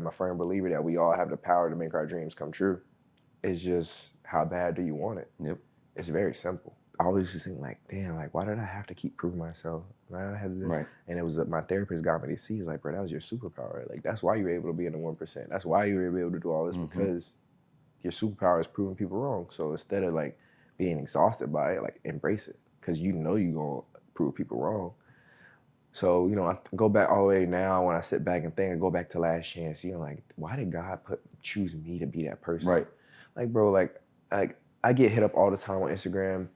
I'm a firm believer that we all have the power to make our dreams come true. It's just how bad do you want it? Yep. It's very simple. I always just think like, damn, like why did I have to keep proving myself? Why did I have to do? Right. And it was my therapist got me to see. He's like, bro, that was your superpower. Like that's why you were able to be in the 1%. That's why you were able to do all this because your superpower is proving people wrong. So instead of like being exhausted by it, like embrace it because you know you're gonna prove people wrong. So, I go back all the way now when I sit back and think, I go back to last chance, like, why did God choose me to be that person? Right. Like, bro, like I get hit up all the time on Instagram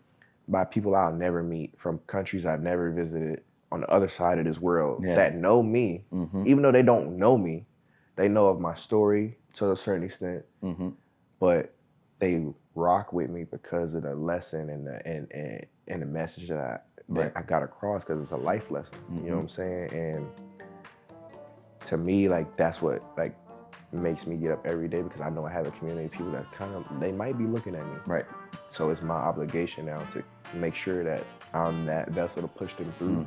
by people I'll never meet from countries I've never visited on the other side of this world that know me, even though they don't know me, they know of my story to a certain extent, but they rock with me because of the lesson and the message that I got across because it's a life lesson. You know what I'm saying? And to me, like that's what like makes me get up every day because I know I have a community of people that they might be looking at me. Right. So it's my obligation now to make sure that I'm that vessel to push them through.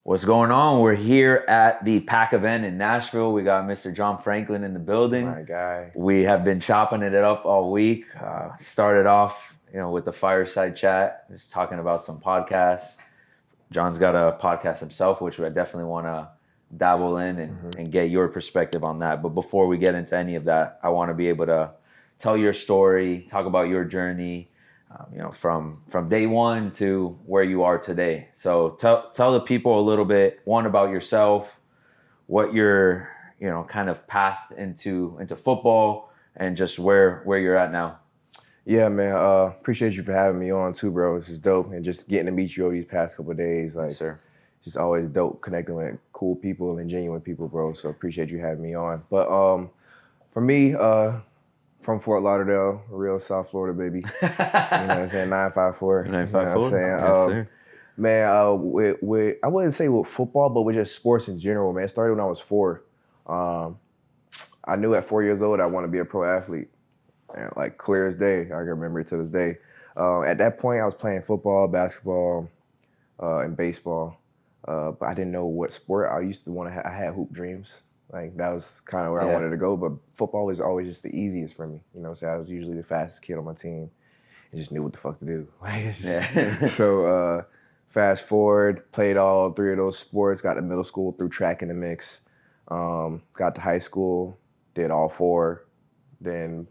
What's going on? We're here at the PAC event in Nashville. We got Mr. John Franklin in the building. My guy. We have been chopping it up all week. Started off, with the fireside chat, just talking about some podcasts. John's got a podcast himself, which I definitely want to dabble in and get your perspective on that. But before we get into any of that, I want to be able to tell your story, talk about your journey, from day one to where you are today. So tell the people a little bit, one, about yourself, what your, kind of path into football, and just where you're at now. Yeah, man. Appreciate you for having me on too, bro. This is dope, and just getting to meet you over these past couple of days, like, yes, sir. Just always dope connecting with cool people and genuine people, bro. So appreciate you having me on. But for me, from Fort Lauderdale, real South Florida, baby. You know what I'm saying? 954. 954. You know what I'm saying? Yes, sir. Man, with I wouldn't say with football, but with just sports in general, man. It started when I was 4. I knew at 4 years old I wanted to be a pro athlete. And like clear as day, I can remember it to this day. At that point, I was playing football, basketball, and baseball, but I didn't know what sport. I used to want to. I had hoop dreams. Like that was kind of where I wanted to go. But football was always just the easiest for me. So I was usually the fastest kid on my team, and just knew what the fuck to do. So fast forward, played all 3 of those sports. Got to middle school, threw track in the mix. Got to high school, did all 4. Then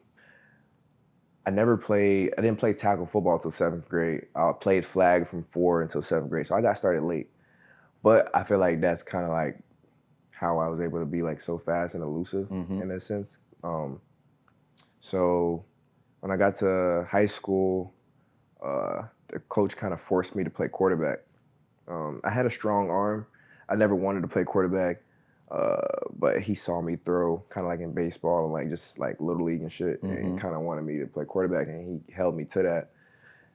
I didn't play tackle football until 7th grade. I played flag from 4 until 7th grade. So I got started late. But I feel like that's kind of like how I was able to be like so fast and elusive in a sense. So when I got to high school, the coach kind of forced me to play quarterback. I had a strong arm. I never wanted to play quarterback. But he saw me throw kind of like in baseball and like just like little league and shit, and he kind of wanted me to play quarterback, and he held me to that.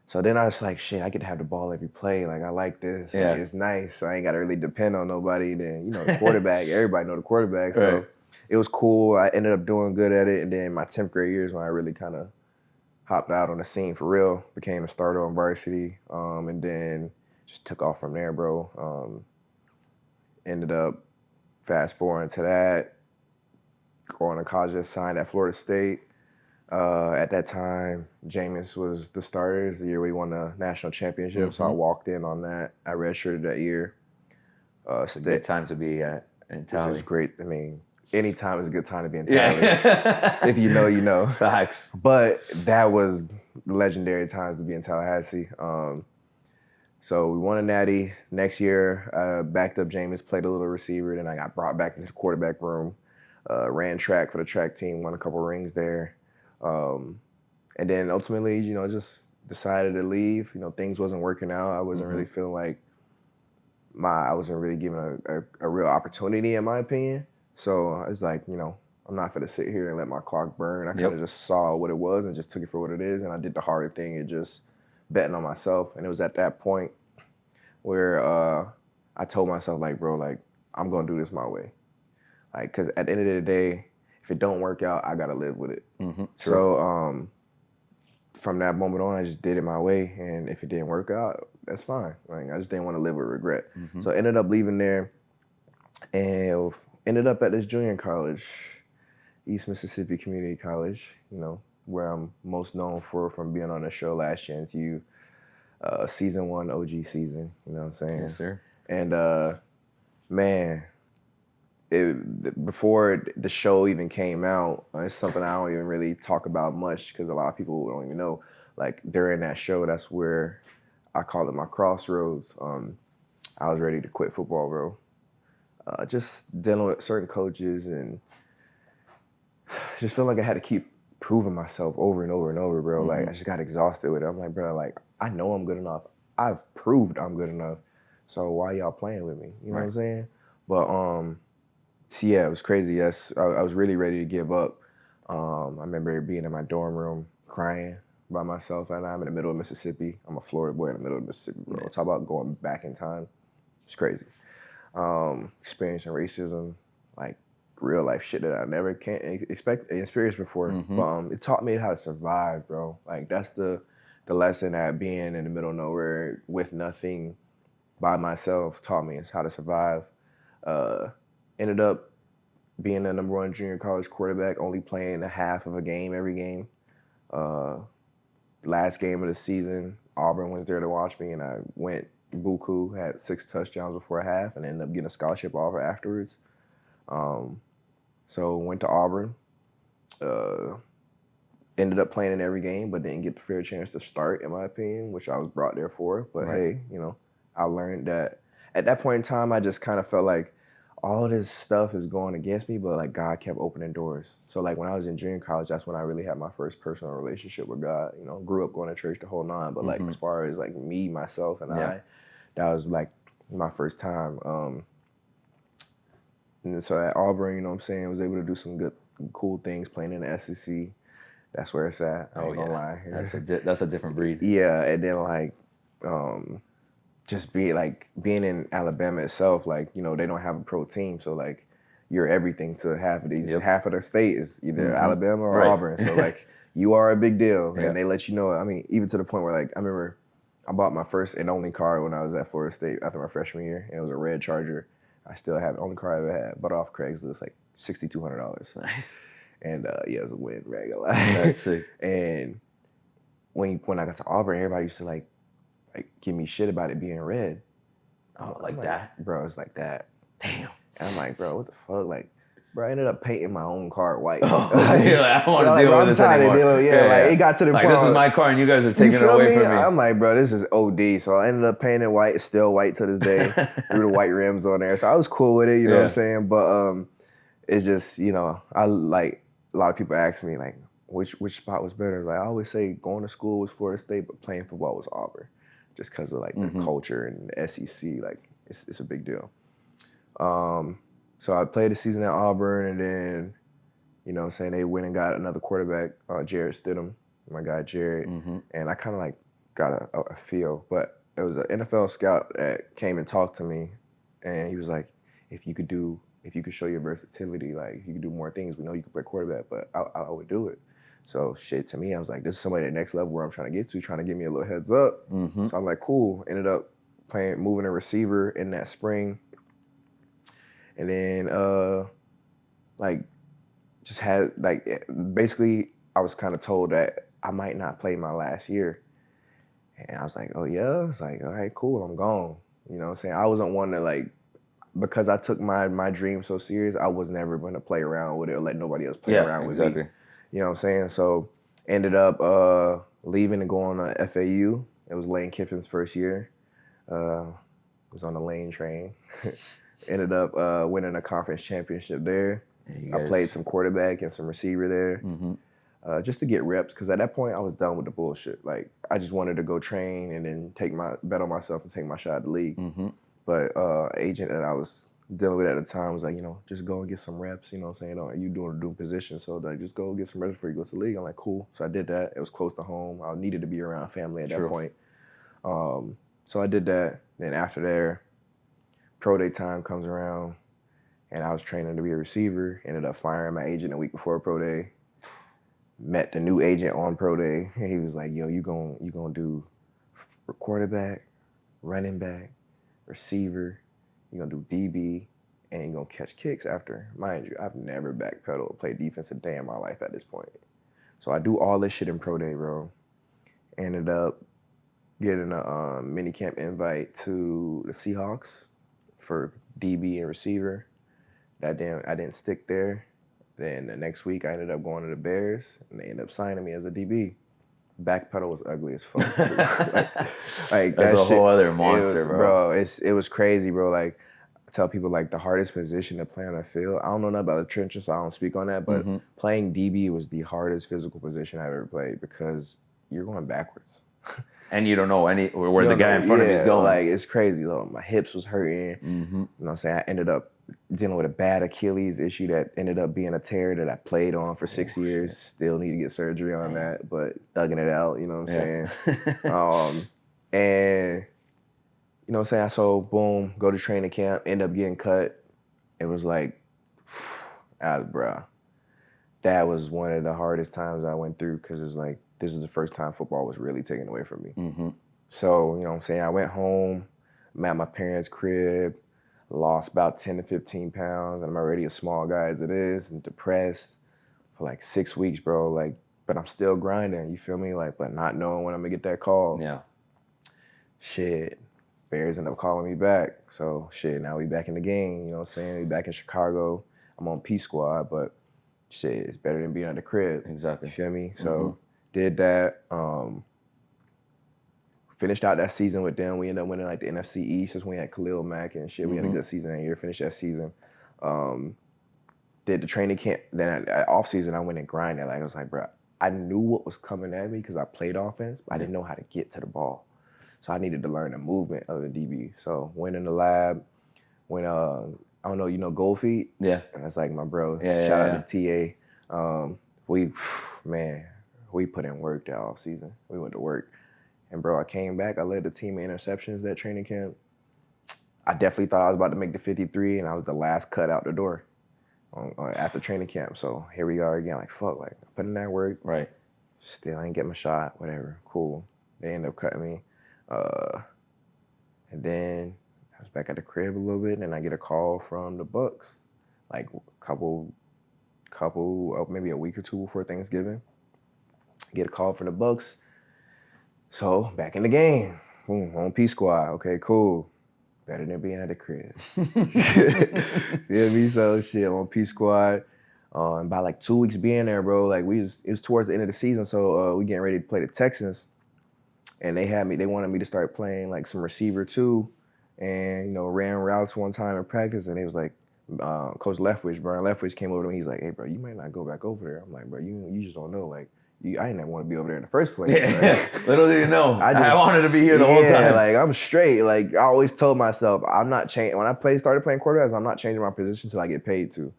So then I was like, shit, I get to have the ball every play. Like I like this. Yeah. Like, it's nice. So I ain't got to really depend on nobody. Then the quarterback, everybody know the quarterback. So it was cool. I ended up doing good at it, and then my 10th grade years when I really kind of hopped out on the scene for real, became a starter on varsity, and then just took off from there, bro. Ended up fast forwarding to that, going to college, just signed at Florida State. At that time, Jameis was the starter. It was the year we won the national championship, so I walked in on that. I redshirted that year. It's a good time to be in Which Tally. is great. I mean, any time is a good time to be in Tally. Yeah. If you know, you know. Facts. But that was legendary times to be in Tallahassee. So we won a natty. Next year, backed up Jameis, played a little receiver. Then I got brought back into the quarterback room. Ran track for the track team, won a couple rings there. And then ultimately, you know, just decided to leave. You know, things wasn't working out. I wasn't really feeling like I wasn't really given a real opportunity, in my opinion. So I was like, you know, I'm not going to sit here and let my clock burn. I kind of just saw what it was and just took it for what it is. And I did the hard thing and just betting on myself. And it was at that point where I told myself, like, bro, like, I'm going to do this my way. Like, because at the end of the day, if it don't work out, I got to live with it. So from that moment on, I just did it my way. And if it didn't work out, that's fine. Like, I just didn't want to live with regret. So I ended up leaving there and ended up at this junior college, East Mississippi Community College, you know, where I'm most known for from being on the show Last Chance U, season 1 OG season, you know what I'm saying? Yes, sir. And man, before the show even came out, it's something I don't even really talk about much because a lot of people don't even know. Like during that show, that's where I call it my crossroads. I was ready to quit football, bro. Just dealing with certain coaches and just feeling like I had to keep proving myself over and over and over, bro. Like I just got exhausted with it. I'm like, bro, like I know I'm good enough. I've proved I'm good enough. So why y'all playing with me? You know what I'm saying? But so yeah, it was crazy. Yes, I was really ready to give up. I remember being in my dorm room crying by myself, and I'm in the middle of Mississippi. I'm a Florida boy in the middle of Mississippi, bro. Talk about going back in time. It's crazy. Experiencing racism, like real life shit that I never experienced before. But it taught me how to survive, bro. Like that's the lesson that being in the middle of nowhere with nothing by myself taught me is how to survive. Ended up being the number 1 junior college quarterback, only playing a half of a game every game. Last game of the season, Auburn was there to watch me, and I went buku, had 6 touchdowns before half, and ended up getting a scholarship offer afterwards. So went to Auburn. Ended up playing in every game, but didn't get the fair chance to start, in my opinion, which I was brought there for. But hey, you know, I learned that at that point in time, I just kind of felt like all this stuff is going against me, but like God kept opening doors. So like when I was in junior college, that's when I really had my first personal relationship with God. You know, grew up going to church the whole 9, but like as far as like me, myself, and I, that was like my first time. And so at Auburn, you know what I'm saying, I was able to do some good, cool things playing in the SEC. That's where it's at. I ain't gonna lie. That's a different breed. Yeah, and then like, just being in Alabama itself, like, you know, they don't have a pro team, so like you're everything to half of these. Half of the state is either Alabama or Auburn, so like you are a big deal, and they let you know. I mean, even to the point where like I remember I bought my first and only car when I was at Florida State after my freshman year, and it was a red Charger. I still have the only car I ever had. Bought off Craigslist, like $6,200. Nice. And yeah, it was a win, regular. That's sick. And when I got to Auburn, everybody used to like give me shit about it being red. Oh, like that? Bro, it's like that. Damn. And I'm like, bro, what the fuck? Like, bro, I ended up painting my own car white. Oh, you're like, I don't want to deal with this anymore. Like, it got to the point. Like, this is my car and you guys are taking it away from me. I'm like, bro, this is OD. So I ended up painting it white. It's still white to this day. Threw the white rims on there. So I was cool with it, you know what I'm saying? But it's just, you know, I like, a lot of people ask me, like, which spot was better? Like, I always say going to school was Florida State, but playing football was Auburn. Just because of, like, the culture and the SEC. Like, it's a big deal. So I played a season at Auburn, and then, you know what I'm saying, they went and got another quarterback, Jared Stidham, my guy Jared. And I kind of, like, got a feel. But there was an NFL scout that came and talked to me, and he was like, if you could show your versatility, like, if you could do more things, we know you could play quarterback, but I would do it. So shit, to me, I was like, this is somebody at the next level where I'm trying to get to, trying to give me a little heads up. Mm-hmm. So I'm like, cool. Ended up moving a receiver in that spring. And then like just had like basically I was kind of told that I might not play my last year. And I was like, oh yeah? I was like, all right, cool, I'm gone. You know what I'm saying? I wasn't one to like, because I took my dream so serious, I was never going to play around with it or let nobody else play around with me. You know what I'm saying? So ended up leaving and going to FAU. It was Lane Kiffin's first year. Was on the Lane train. Ended up winning a conference championship there. I played some quarterback and some receiver there. Mm-hmm. Just to get reps, because at that point I was done with the bullshit. Like I just wanted to go train and then bet on myself and take my shot at the league. Mm-hmm. But agent that I was dealing with at the time was like, just go and get some reps. You know what I'm saying? You doing a new position, so like just go get some reps before you go to the league. I'm like, cool. So I did that. It was close to home. I needed to be around family at that point. So I did that. Then after there, pro day time comes around, and I was training to be a receiver. Ended up firing my agent a week before pro day. Met the new agent on pro day, and he was like, "Yo, you gonna do quarterback, running back, receiver. You gonna do DB, and you gonna catch kicks after." Mind you, I've never backpedaled or played defense a day in my life at this point. So I do all this shit in pro day, bro. Ended up getting a mini camp invite to the Seahawks for DB and receiver. I didn't stick there. Then the next week, I ended up going to the Bears, and they ended up signing me as a DB. Backpedal was ugly as fuck, too. like That's that a shit, whole other monster, bro. It was crazy, bro. Like, I tell people, like, the hardest position to play on the field, I don't know nothing about the trenches, so I don't speak on that, but playing DB was the hardest physical position I've ever played because you're going backwards. And you don't know where the guy in front of you is going. Like, it's crazy. Though. My hips was hurting. Mm-hmm. You know what I'm saying? I ended up dealing with a bad Achilles issue that ended up being a tear that I played on for 6 years. Shit. Still need to get surgery on that, but thugging it out, you know what I'm saying? And, you know what I'm saying? So, boom, go to training camp, end up getting cut. It was like, bro. That was one of the hardest times I went through because it's like, this was the first time football was really taken away from me. Mm-hmm. So, you know what I'm saying? I went home, I'm at my parents' crib, lost about 10 to 15 pounds, and I'm already a small guy as it is, and depressed for like 6 weeks, bro. Like, but I'm still grinding, you feel me? Like, but not knowing when I'm gonna get that call. Yeah. Shit. Bears end up calling me back. So, shit, now we back in the game, you know what I'm saying? We back in Chicago. I'm on P Squad, but shit, it's better than being at the crib. Exactly. You feel me? So, did that. Finished out that season with them. We ended up winning like the NFC East since we had Khalil Mack and shit. We had a good season that year. Finished that season. Did the training camp. Then at off season, I went and grinded. Like I was like, bro, I knew what was coming at me because I played offense, but I didn't know how to get to the ball. So I needed to learn the movement of the DB. So went in the lab. Went I don't know, you know Gold Feet? Yeah. That's like my bro. Yeah, Shout out to TA. We put in work that off season. We went to work. And bro, I came back. I led the team in interceptions that training camp. I definitely thought I was about to make the 53, and I was the last cut out the door after training camp. So here we are again. Like fuck, like I put in that work. Right. Still ain't get my shot. Whatever. Cool. They ended up cutting me. And then I was back at the crib a little bit, and I get a call from the Bucks, like a couple, maybe a week or two before Thanksgiving. Get a call from the Bucks. So back in the game, boom, on P Squad. Okay, cool. Better than being at the crib. Feel me? So shit, on P Squad. And by like 2 weeks being there, bro, like it was towards the end of the season, so we getting ready to play the Texans, and they wanted me to start playing like some receiver too, and you know ran routes one time in practice, and they was like, Coach Brian Leftwich came over to me. He's like, hey, bro, you might not go back over there. I'm like, bro, you just don't know, like. I didn't want to be over there in the first place. Yeah. Little do you know, I wanted to be here the whole time. Yeah, like I'm straight. Like I always told myself, I'm not changing. When I started playing quarterbacks, I'm not changing my position until I get paid to,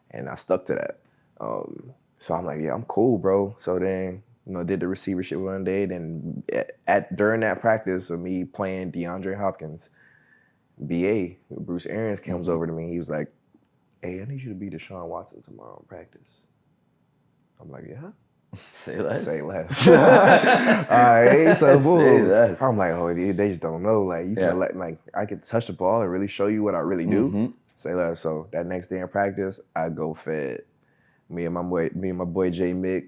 and I stuck to that. So I'm like, yeah, I'm cool, bro. So then, you know, did the receivership one day. Then during that practice of me playing DeAndre Hopkins, BA Bruce Arians comes over to me. He was like, hey, I need you to be Deshaun Watson tomorrow in practice. I'm like, yeah. Say less. Say less. All right, so Say boom. less. I'm like, oh, they just don't know. Like, you can let, like, I could touch the ball and really show you what I really do. Say less. So that next day in practice, I go fed. Me and my boy J Mick,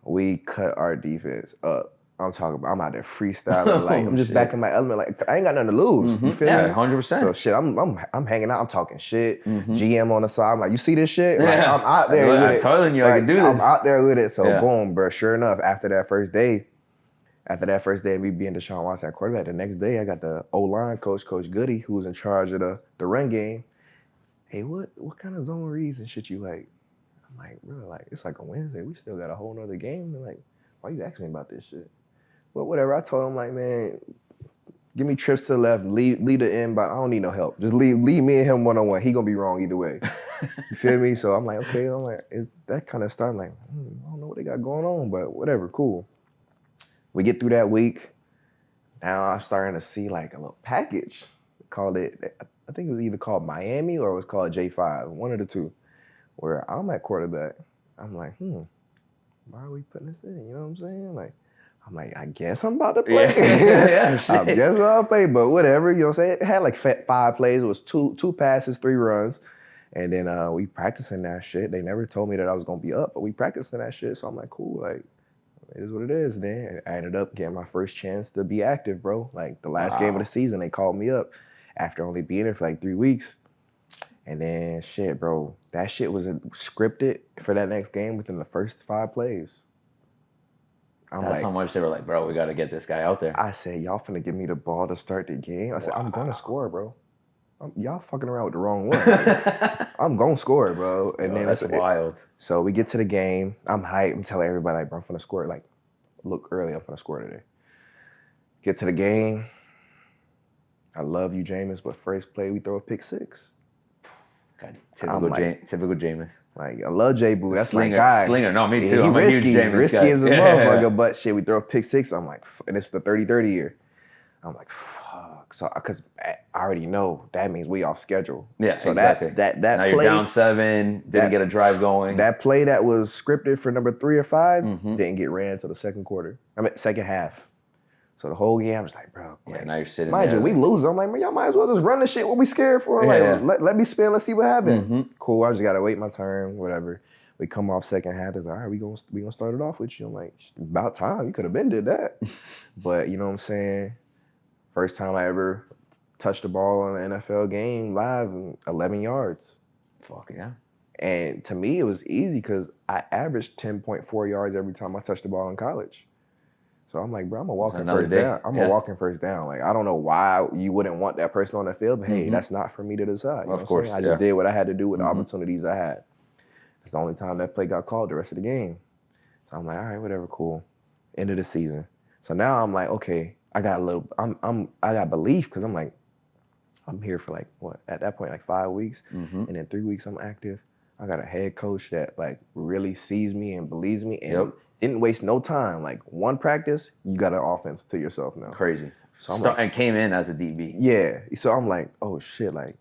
we cut our defense up. I'm talking about, I'm out there freestyling, like I'm just back in my element. Like I ain't got nothing to lose. You feel me? 100%. So shit, I'm hanging out. I'm talking shit. GM on the side. I'm like, you see this shit? Like I'm out there with it. I'm telling you, like, I can do this. I'm out there with it. So boom, bro. Sure enough, after that first day, me being Deshaun Watson at quarterback, the next day I got the O-line coach, Coach Goody, who was in charge of the run game. Hey, what kind of zone reads and shit you like? I'm like, bro, like it's like a Wednesday. We still got a whole nother game. And like, why you asking me about this shit? But whatever. I told him like, man, give me trips to the left, lead the end, but I don't need no help. Just leave me and him one-on-one. He gonna be wrong either way. You feel me? So I'm like, okay. I'm like, is that kind of starting like, I don't know what they got going on, but whatever, cool. We get through that week. Now I'm starting to see like a little package. Called it, I think it was either called Miami or it was called J5, one of the two. Where I'm at quarterback. I'm like, why are we putting this in? You know what I'm saying? Like, I'm like, I guess I'm about to play. I guess I'll play, but whatever. You know what I'm saying? It had like 5 plays. It was two passes, 3 runs. And then we practicing that shit. They never told me that I was going to be up, but we practicing that shit. So I'm like, cool. Like, it is what it is. Then I ended up getting my first chance to be active, bro. Like, the last game of the season, they called me up after only being there for like 3 weeks. And then, shit, bro, that shit was scripted for that next game within the first 5 plays. That's how much they were like, bro, we got to get this guy out there. I said, y'all finna give me the ball to start the game? I said, I'm going to score, bro. Y'all fucking around with the wrong one. Like, I'm going to score, bro. And then that's wild. So we get to the game. I'm hyped. I'm telling everybody, like, bro, I'm finna score. Like, look early, I'm finna score today. Get to the game. I love you, Jameis, but first play, we throw a pick 6. God, typical Jameis. Like, I love J-Boo. That's Slinger, my guy. Slinger. No, me too. He I'm risky, a huge Jameis risky guy. as a motherfucker, but shit, we throw a pick 6. I'm like, and it's the 30-30 year. I'm like, fuck. So, because I already know that means we off schedule. Yeah, so exactly. That now play, you're down 7, didn't get a drive going. That play that was scripted for number 3 or 5 didn't get ran until the second half. So the whole game, I was like, bro. Yeah, now you're sitting mind there. Mind you, we lose. I'm like, man, y'all might as well just run the shit. What we scared for? Let me spin. Let's see what happens. Cool. I just gotta wait my turn. Whatever. We come off second half. It's like, all right, we gonna start it off with you. I'm like, about time. You could have been did that. But you know what I'm saying? First time I ever touched the ball in an NFL game live, 11 yards. Fuck yeah. And to me, it was easy because I averaged 10.4 yards every time I touched the ball in college. So I'm like, bro, I'm a walking first down. I'm a walking first down. Like, I don't know why you wouldn't want that person on the field, but hey, that's not for me to decide. You know of course. I just did what I had to do with the opportunities I had. It's the only time that play got called the rest of the game. So I'm like, all right, whatever, cool. End of the season. So now I'm like, okay, I got belief because I'm like, I'm here for like what at that point like 5 weeks, and in 3 weeks I'm active. I got a head coach that like really sees me and believes me and didn't waste no time. Like one practice, you got an offense to yourself now. Crazy. So and came in as a DB. Yeah. So I'm like, oh shit, like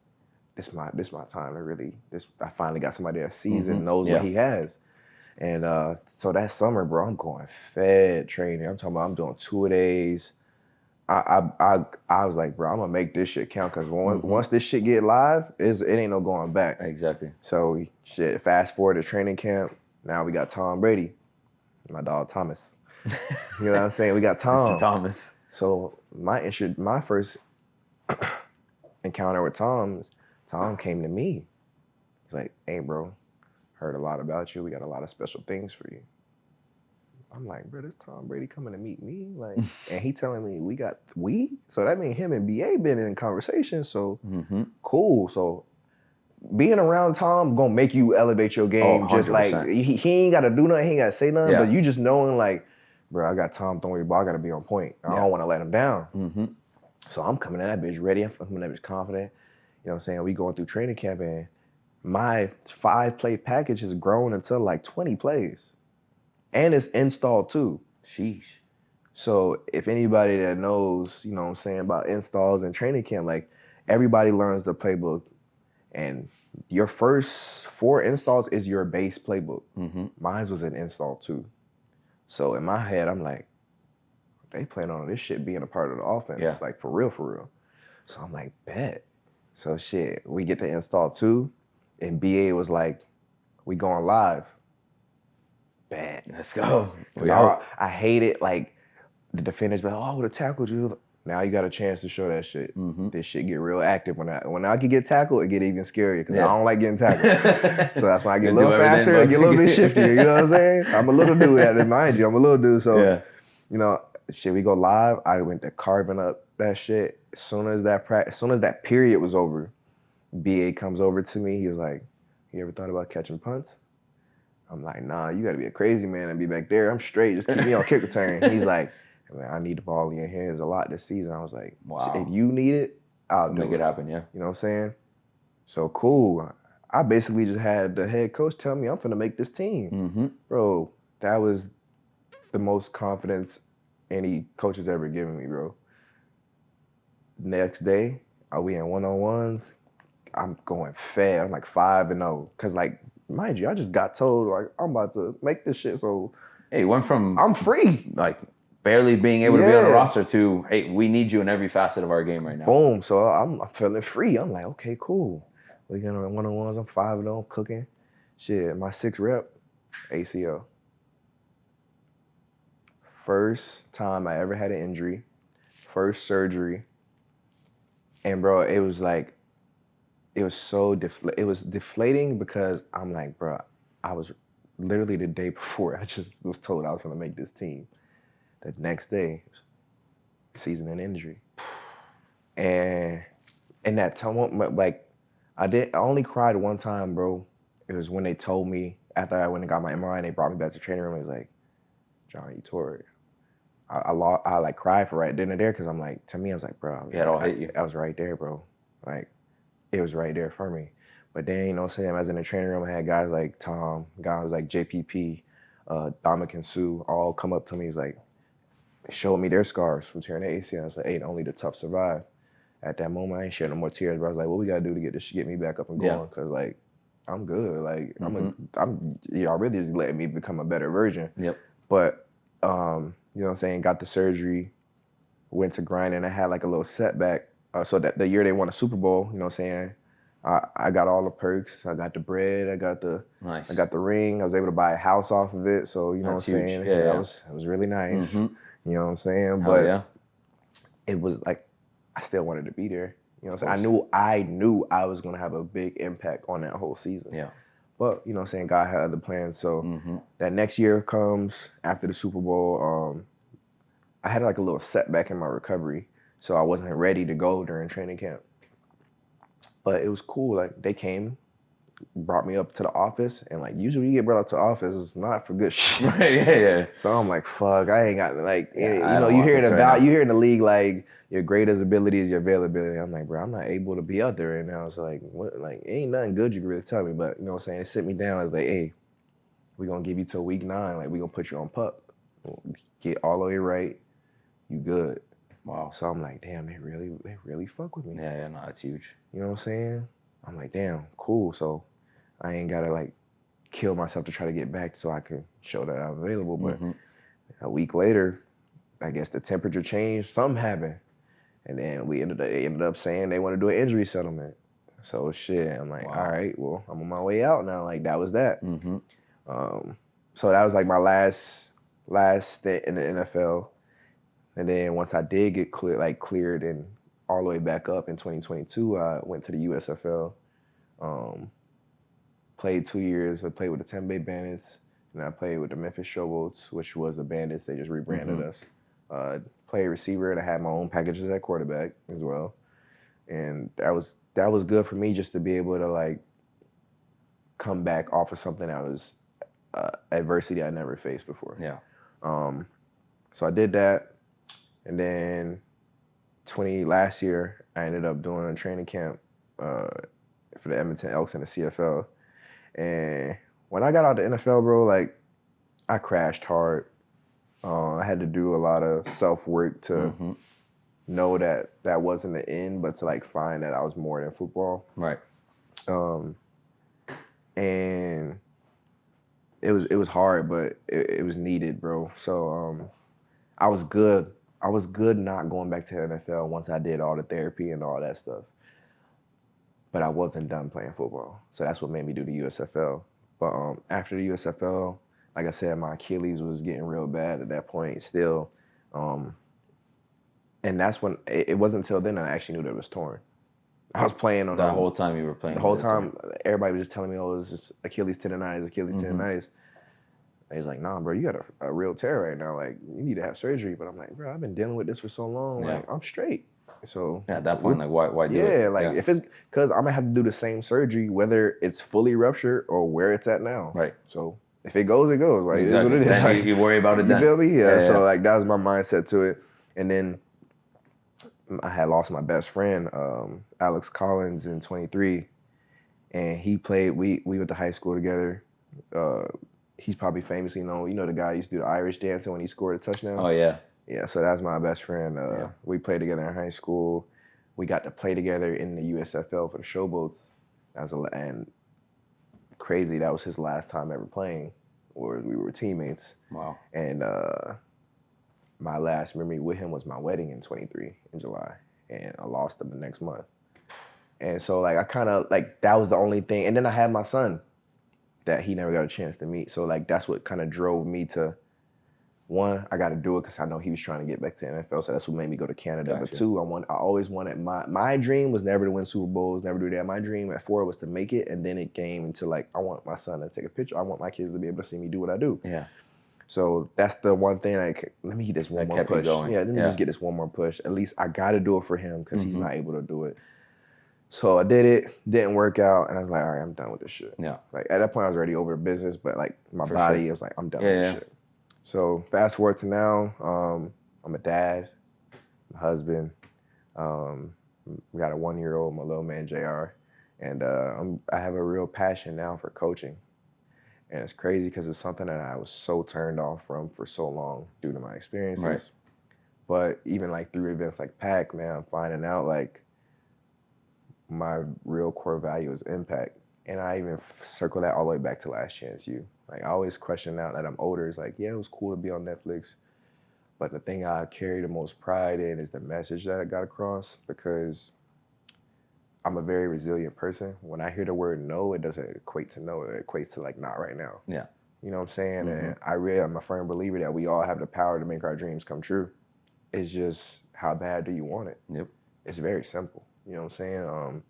this my time to really I finally got somebody that sees and knows what he has. And so that summer, bro, I'm going fed training. I'm talking about I'm doing 2-a-days. I was like, bro, I'm gonna make this shit count because once this shit get live, it ain't no going back. Exactly. So fast forward to training camp. Now we got Tom Brady, my dog Thomas. You know what I'm saying? We got Tom. Mr. Thomas. So my first encounter with Tom came to me. He's like, hey, bro, heard a lot about you. We got a lot of special things for you. I'm like, bro, this Tom Brady coming to meet me? Like, and he telling me so that means him and BA been in conversation. So cool. So being around Tom gonna make you elevate your game. Just like he ain't gotta do nothing, he ain't gotta say nothing, but you just knowing like, bro, I got Tom throwing the ball, I gotta be on point. I don't wanna let him down. So I'm coming at that bitch ready, I'm coming at that bitch confident. You know what I'm saying? We going through training camp and my 5-play package has grown until like 20 plays. And it's installed too. Sheesh. So if anybody that knows, you know what I'm saying, about installs and training camp, like everybody learns the playbook. And your first 4 installs is your base playbook. Mine was an install too. So in my head, I'm like, they plan on this shit being a part of the offense, Yeah. like for real, for real. So I'm like, bet. So shit, we get to install 2, and BA was like, we going live. Bet. Let's go. Cause I hate it. Like the defenders be like, oh, I would have tackled you. Now you got a chance to show that shit. This shit get real active when I can get tackled. It get even scarier because I don't like getting tackled. So that's when I get a little faster and get a little bit shiftier. You know what I'm saying? I'm a little dude at it, mind you. I'm a little dude. So you know, shit, we go live. I went to carving up that shit. As soon as that period was over, BA comes over to me. He was like, "You ever thought about catching punts?" I'm like, "Nah, you got to be a crazy man and be back there. I'm straight. Just keep me on kick return." He's like, "Man, I need the ball in your hands a lot this season." I was like, wow. If you need it, I'll make it happen, yeah. You know what I'm saying? So cool. I basically just had the head coach tell me I'm finna make this team. Bro, that was the most confidence any coach has ever given me, bro. Next day, are we in one-on-ones? I'm going fed. I'm like 5-0. Cause like, mind you, I just got told like I'm about to make this shit. So hey, you went from I'm free, like barely being able to be on the roster to hey, we need you in every facet of our game right now. Boom. So I'm feeling free. I'm like, okay, cool. We going on one-on-ones. I'm 5-0. I'm cooking. Shit, my 6th rep, ACL. First time I ever had an injury. First surgery. And bro, it was like, it was so it was deflating because I'm like, bro, I was literally the day before I just was told I was gonna make this team. The next day, season and injury. And in that time, like I only cried one time, bro. It was when they told me after I went and got my MRI and they brought me back to the training room. It was like, John, you tore it. I like cried for right then and there because I'm like, to me, I was like, bro, it all hit you. I was right there, bro. Like, it was right there for me. But then, you know what I'm saying, I was in the training room, I had guys like Tom, guys like JPP, Dominic and Sue all come up to me. He's like, showed me their scars from tearing their ACL. I was like, hey, only the tough survive. At that moment, I ain't shedding no more tears, but I was like, what we gotta do to get me back up and going? Because like, I'm good. Like, y'all really just letting me become a better version. Yep. But you know what I'm saying, got the surgery, went to grinding. I had like a little setback. So that the year they won a Super Bowl, you know what I'm saying, I got all the perks. I got the bread. I got the ring. I was able to buy a house off of it. So you know what I'm saying. Yeah, it was really nice. You know what I'm saying. Hell but yeah. It was like I still wanted to be there. You know what I'm saying. I knew I was gonna have a big impact on that whole season. Yeah. But you know what I'm saying. God had other plans. So that next year comes after the Super Bowl. I had like a little setback in my recovery, so I wasn't ready to go during training camp. But it was cool. Like they came, brought me up to the office, and like usually you get brought up to the office, it's not for good shit. Right, yeah. So I'm like, fuck, I ain't got like, you hear in the league like your greatest ability is your availability. I'm like, bro, I'm not able to be out there right now. So like, what? Like, ain't nothing good you can really tell me. But you know what I'm saying? They sit me down. It's like, hey, we gonna give you till week 9. Like we gonna put you on pup. Get all the way right. You good. Wow. So I'm like, damn, they really fuck with me. Yeah, no, that's huge. You know what I'm saying? I'm like, damn, cool. So I ain't gotta like kill myself to try to get back so I can show that I'm available. But a week later, I guess the temperature changed, something happened. And then they ended up saying they want to do an injury settlement. So shit, I'm like, all right, well, I'm on my way out now. Like that was that. So that was like my last stint in the NFL. And then once I did get cleared and all the way back up in 2022, I went to the USFL. Played 2 years. I played with the Tampa Bay Bandits, and I played with the Memphis Showboats, which was the Bandits. They just rebranded us. Played receiver, and I had my own packages at quarterback as well. And that was good for me just to be able to like come back off of something that was adversity I never faced before. Yeah. So I did that. And then last year, I ended up doing a training camp for the Edmonton Elks in the CFL. And when I got out of the NFL, bro, like I crashed hard. I had to do a lot of self-work to know that that wasn't the end, but to like find that I was more than football. Right. And it was hard, but it was needed, bro. So I was good. I was good not going back to the NFL once I did all the therapy and all that stuff. But I wasn't done playing football. So that's what made me do the USFL. But after the USFL, like I said, my Achilles was getting real bad at that point still. And that's when it wasn't until then I actually knew that it was torn. I was playing on The whole time you were playing. the whole time. Everybody was just telling me, "Oh, it's just Achilles tendonitis, Achilles tendonitis." And he's like, "Nah, bro, you got a real tear right now. Like, you need to have surgery." But I'm like, "Bro, I've been dealing with this for so long. Yeah. Like, I'm straight." So Yeah, at that point, like, why do it? yeah, like if it's because I'm gonna have to do the same surgery whether it's fully ruptured or where it's at now. Right. So if it goes, it goes. Like Exactly. it is what it is. Then Like, you worry about it. you Then feel me? Yeah. So yeah. like that was my mindset to it. And then I had lost my best friend, Alex Collins, in 23, and he played. We went to high school together. He's probably famously known. You know the guy who used to do the Irish dancing when he scored a touchdown. Oh yeah. Yeah. So that's my best friend. We played together in high school. We got to play together in the USFL for the Showboats. And crazy, that was his last time ever playing, or we were teammates. Wow. And my last memory with him was my wedding in 23 in July, and I lost him the next month. And so like I kind of like that was the only thing. And then I had my son that he never got a chance to meet. So like that's what kind of drove me to, one, I got to do it because I know he was trying to get back to the NFL. So that's what made me go to Canada. Gotcha. But two, I always wanted my dream was never to win Super Bowls, never do that. My dream at 4 was to make it, and then it came into like I want my son to take a picture. I want my kids to be able to see me do what I do. Yeah. So that's the one thing. Like, let me get this one more push. Yeah, let me just get this one more push. At least I got to do it for him because he's not able to do it. So I did it, didn't work out, and I was like, all right, I'm done with this shit. Yeah. Like at that point, I was already over the business, but like my body, was like, I'm done with this shit. So fast forward to now, I'm a dad, a husband. We got a 1-year-old, my little man JR, and I have a real passion now for coaching. And it's crazy because it's something that I was so turned off from for so long due to my experiences. Right. But even like through events like PAC, man, I'm finding out like my real core value is impact. And I even circle that all the way back to Last Chance U. Like I always question now that I'm older. It's like, yeah, it was cool to be on Netflix. But the thing I carry the most pride in is the message that I got across, because I'm a very resilient person. When I hear the word no, it doesn't equate to no. It equates to like not right now. Yeah. You know what I'm saying? And I'm a firm believer that we all have the power to make our dreams come true. It's just how bad do you want it? Yep. It's very simple. You know what I'm saying?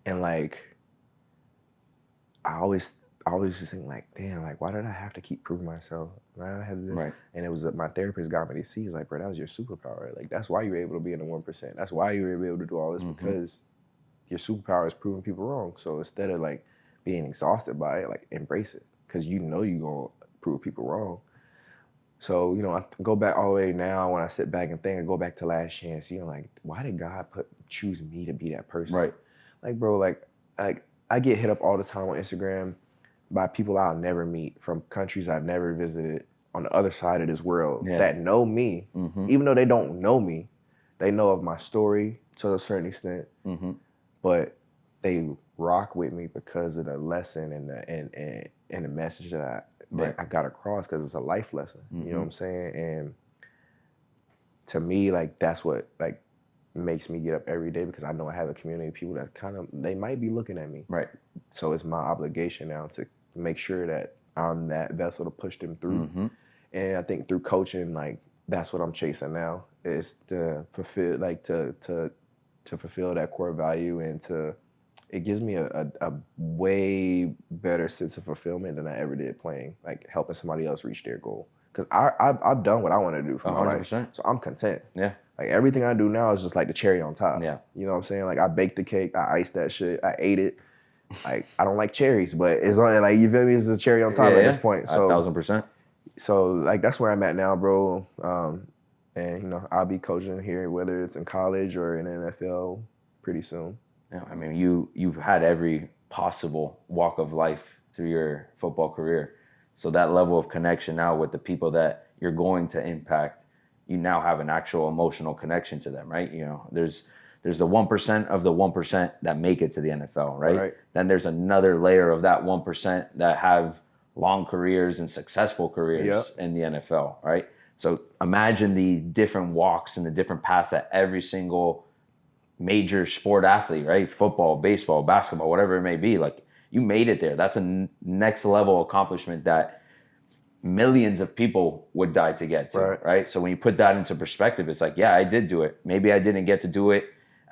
And like I always just think like, damn, like why did I have to keep proving myself? Why did I have to Right. And it was my therapist got me to see. He's like, bro, that was your superpower. Like that's why you were able to be in the 1%. That's why you were able to do all this, because your superpower is proving people wrong. So instead of like being exhausted by it, like embrace it, because you know you're gonna prove people wrong. So, you know, I go back all the way now when I sit back and think, I go back to Last Chance, you know, like, why did God choose me to be that person? Right. Like, bro, like I get hit up all the time on Instagram by people I'll never meet from countries I've never visited on the other side of this world that know me, even though they don't know me. They know of my story to a certain extent, but they rock with me because of the lesson and the message that I got across, because it's a life lesson. You know what I'm saying? And to me, like that's what like makes me get up every day, because I know I have a community of people that they might be looking at me. Right. So it's my obligation now to make sure that I'm that vessel to push them through. And I think through coaching, like that's what I'm chasing now, is to fulfill fulfill that core value, and it gives me a way better sense of fulfillment than I ever did playing, like helping somebody else reach their goal. Because I've done what I want to do for my life, so I'm content. Yeah. Like everything I do now is just like the cherry on top. Yeah. You know what I'm saying? Like I baked the cake, I iced that shit, I ate it. Like I don't like cherries, but it's like, you feel me? It's a cherry on top at this point. So 1,000%. So like that's where I'm at now, bro. And you know, I'll be coaching here, whether it's in college or in the NFL, pretty soon. Yeah, I mean, you've had every possible walk of life through your football career. So that level of connection now with the people that you're going to impact, you now have an actual emotional connection to them, right? You know, there's the 1% of the 1% that make it to the NFL, right? Then there's another layer of that 1% that have long careers and successful careers Yep. in the NFL, right? So imagine the different walks and the different paths that every single major sport athlete, right? Football, baseball, basketball, whatever it may be, like you made it there. That's a next level accomplishment that millions of people would die to get to, right? So when you put that into perspective, it's like, yeah, I did do it. Maybe I didn't get to do it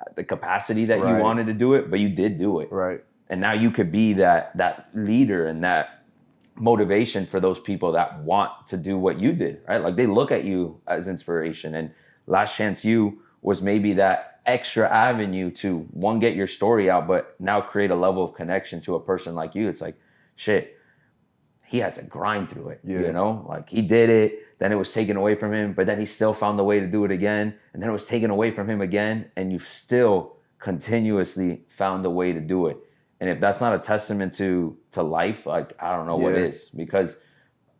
at the capacity that you wanted to do it, but you did do it. Right. And now you could be that leader and that motivation for those people that want to do what you did, right? Like they look at you as inspiration. And Last Chance U was maybe that extra avenue to, one, get your story out, but now create a level of connection to a person like you. It's like, shit, he had to grind through it, you know? Like he did it, then it was taken away from him, but then he still found the way to do it again, and then it was taken away from him again, and you've still continuously found a way to do it. And if that's not a testament to life, like I don't know what is, because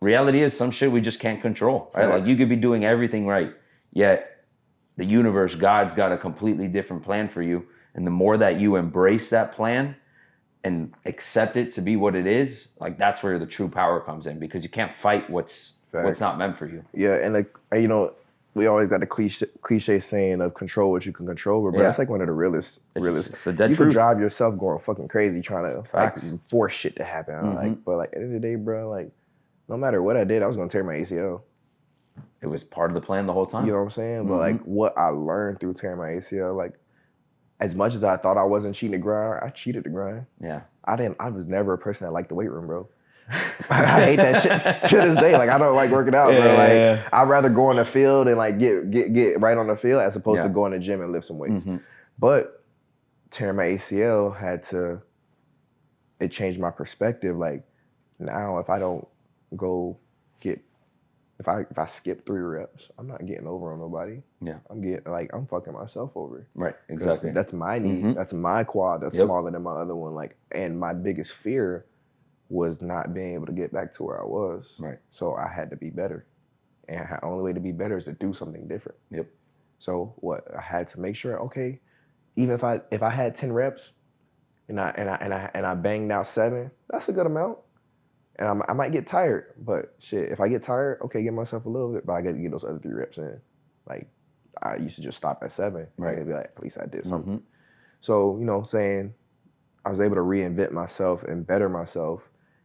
reality is some shit we just can't control, right? Like you could be doing everything right, yet the universe, God's got a completely different plan for you. And the more that you embrace that plan and accept it to be what it is, like that's where the true power comes in, because you can't fight what's not meant for you. Yeah, and like, you know, we always got the cliche saying of control what you can control, but that's like one of the realest. It's a dead you truth. Could drive yourself going fucking crazy trying to like force shit to happen. Like, but like at the end of the day, bro, like no matter what I did, I was gonna tear my ACL. It was part of the plan the whole time. You know what I'm saying? But like what I learned through tearing my ACL, like as much as I thought I wasn't cheating the grind, I cheated the grind. Yeah. I was never a person that liked the weight room, bro. I hate that shit to this day. Like I don't like working out, bro. Like I'd rather go on the field and like get right on the field as opposed to go in the gym and lift some weights. But tearing my ACL it changed my perspective. Like now if I don't go get if I skip 3 reps, I'm not getting over on nobody. Yeah. I'm fucking myself over. Right. Exactly. That's my knee. That's my quad. That's smaller than my other one. Like, and my biggest fear was not being able to get back to where I was. Right. So I had to be better. And the only way to be better is to do something different. Yep. So what I had to make sure, okay, even if I had 10 reps and I banged out 7, that's a good amount. And I might get tired, but shit, if I get tired, okay, give myself a little bit, but I got to get those other 3 reps in. Like, I used to just stop at 7. Right. And be like, at least I did something. So, you know, saying I was able to reinvent myself and better myself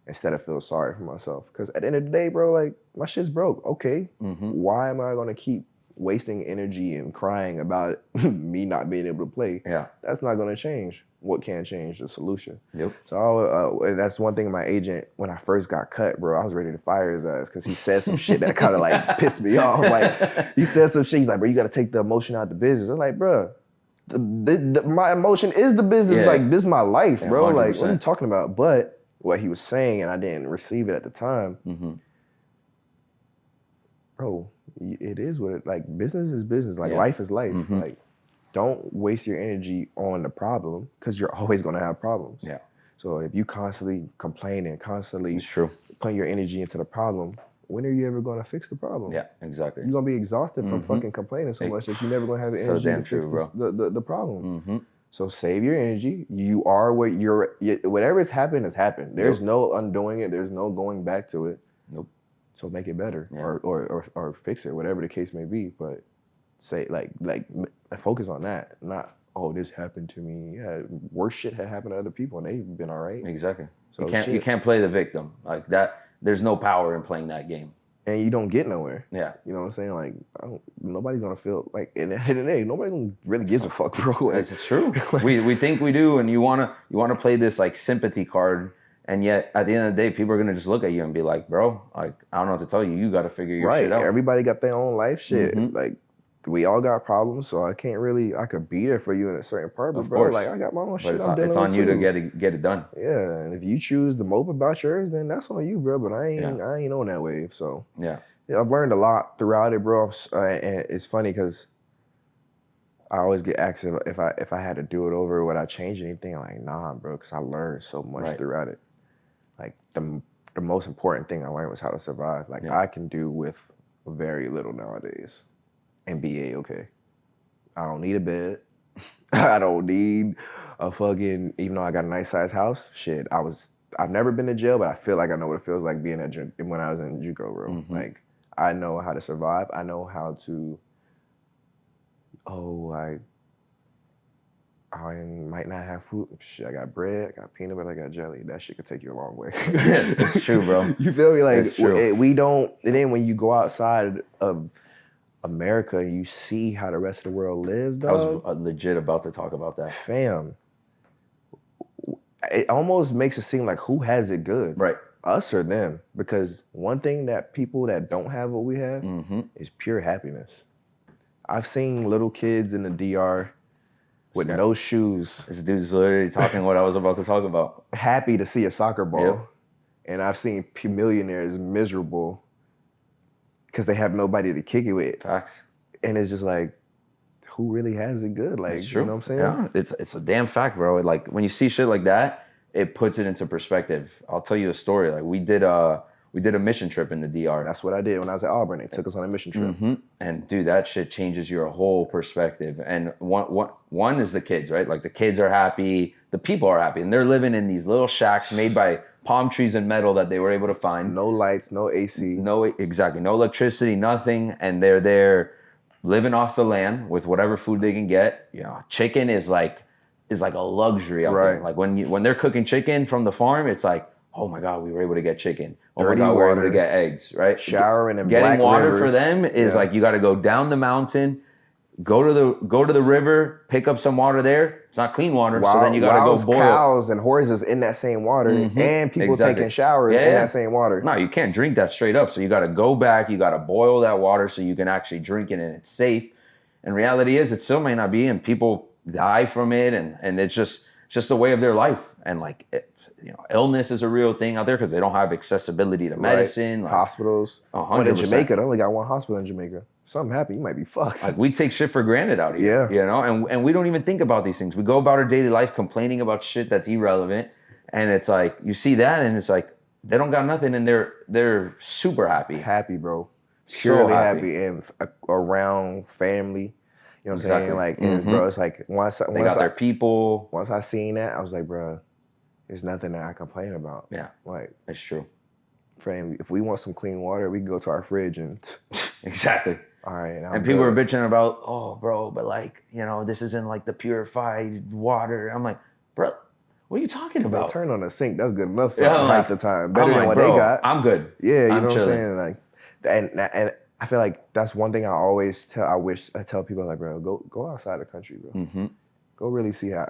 instead of feel sorry for myself. Because at the end of the day, bro, like, my shit's broke. Okay, why am I going to keep wasting energy and crying about me not being able to play? Yeah. That's not going to change. What can change? The solution. Yep. So and that's one thing my agent, when I first got cut, bro, I was ready to fire his ass because he said some shit that kind of like pissed me off. Like he said some shit. He's like, bro, you got to take the emotion out of the business. I'm like, bro, my emotion is the business. Yeah. Like this is my life, bro. 100%. Like what are you talking about? But what he was saying, and I didn't receive it at the time. Bro, it is what it like. Business is business. Like life is life. Like. Don't waste your energy on the problem because you're always going to have problems. Yeah. So if you constantly complain and constantly putting your energy into the problem, when are you ever going to fix the problem? Yeah, exactly. You're going to be exhausted from fucking complaining so much that you're never going to have the energy to fix the problem. So save your energy. You are what whatever has happened. There's no undoing it. There's no going back to it. Nope. So make it better or fix it, whatever the case may be. But say like focus on that, not this happened to me. Yeah, worse shit had happened to other people and they've been all right. Exactly. So you can't play the victim like that. There's no power in playing that game, and you don't get nowhere. Yeah, you know what I'm saying. Like nobody's gonna feel like in the end of the day, nobody really gives a fuck, bro. Like, it's true. we think we do, and you wanna play this like sympathy card. And yet, at the end of the day, people are going to just look at you and be like, bro, like, I don't know what to tell you. You got to figure your shit out. Everybody got their own life shit. Like, we all got problems, so I could be there for you in a certain part, but bro, like, I got my own shit I'm dealing with. It's on you to get it done. Yeah, and if you choose to mope about yours, then that's on you, bro, but I ain't on that wave, so. Yeah, I've learned a lot throughout it, bro, and it's funny because I always get asked if I had to do it over, would I change anything? I'm like, nah, bro, because I learned so much throughout it. Like, the most important thing I learned was how to survive. Like, I can do with very little nowadays and be A-okay. I don't need a bed. I don't need a fucking, even though I got a nice size house, shit, I was I've never been to jail, but I feel like I know what it feels like being when I was in JUCO, bro. Mm-hmm. Like I know how to survive. I know how to. I might not have food. Shit, I got bread, I got peanut butter, I got jelly. That shit could take you a long way. It's true, bro. You feel me? Like It's true. we don't. And then when you go outside of America, you see how the rest of the world lives, I was dog. legit about to talk about that. Fam, it almost makes it seem like who has it good, Right. us or them? Because one thing that people that don't have what we have Mm-hmm. is pure happiness. I've seen little kids in the DR with no shoes, This dude's literally talking what I was about to talk about. happy to see a soccer ball. Yep. And I've seen millionaires miserable because they have nobody to kick it with. Facts. And it's just like, who really has it good? Like, It's true. you know what I'm saying? Yeah, it's a damn fact, bro. Like when you see shit like that, it puts it into perspective. I'll tell you a story. Like we did a mission trip in the DR. That's what I did when I was at Auburn. They took us on a mission trip. Mm-hmm. And dude, that shit changes your whole perspective. And one is the kids, right? Like the kids are happy, the people are happy, and they're living in these little shacks made by palm trees and metal that they were able to find. No lights, no AC. No, exactly, no electricity, nothing, and they're there living off the land with whatever food they can get. You know, chicken is like a luxury out there. Right. Like when they're cooking chicken from the farm, it's like, oh my God, we were able to get chicken. Oh Dirty my God, we were able water. to get eggs, right? Showering in Getting black water rivers. for them is Yeah. like you got to go down the mountain, go to the river, pick up some water there. It's not clean water, so then you got to go boil. Cows and horses in that same water, Mhm. and people Exactly. taking showers in that same water. No, you can't drink that straight up. So you got to go back. You got to boil that water so you can actually drink it and it's safe. And reality is, it still may not be, and people die from it, and it's just a way of their life. And like, illness is a real thing out there because they don't have accessibility to medicine. Right. Like, Hospitals. 100%. But in Jamaica, they only got one hospital in Jamaica. Something happened, you might be fucked. Like we take shit for granted out here, Yeah. and we don't even think about these things. We go about our daily life complaining about shit that's irrelevant, and it's like you see that, and it's like they don't got nothing, and they're super happy. Happy, bro. So Purely happy. happy and around family. You know what I'm Exactly. saying? Like, Mhm. bro, it's like once got their people. Once I seen that, I was like, bro, there's nothing that I complain about. Yeah, Like, it's true. fam, if we want some clean water, we can go to our fridge and Exactly. all right. And people are bitching about, oh, bro, but like, this isn't like the purified water. I'm like, bro, what are you talking Bro, about? turn on the sink. That's good enough Yeah, half the time. Better than what bro, they got. I'm good. Yeah, you I'm know what I'm chilling. saying? Like, and I feel like that's one thing I always tell. I tell people like, bro, go outside the country, bro. Mm-hmm. Go really see how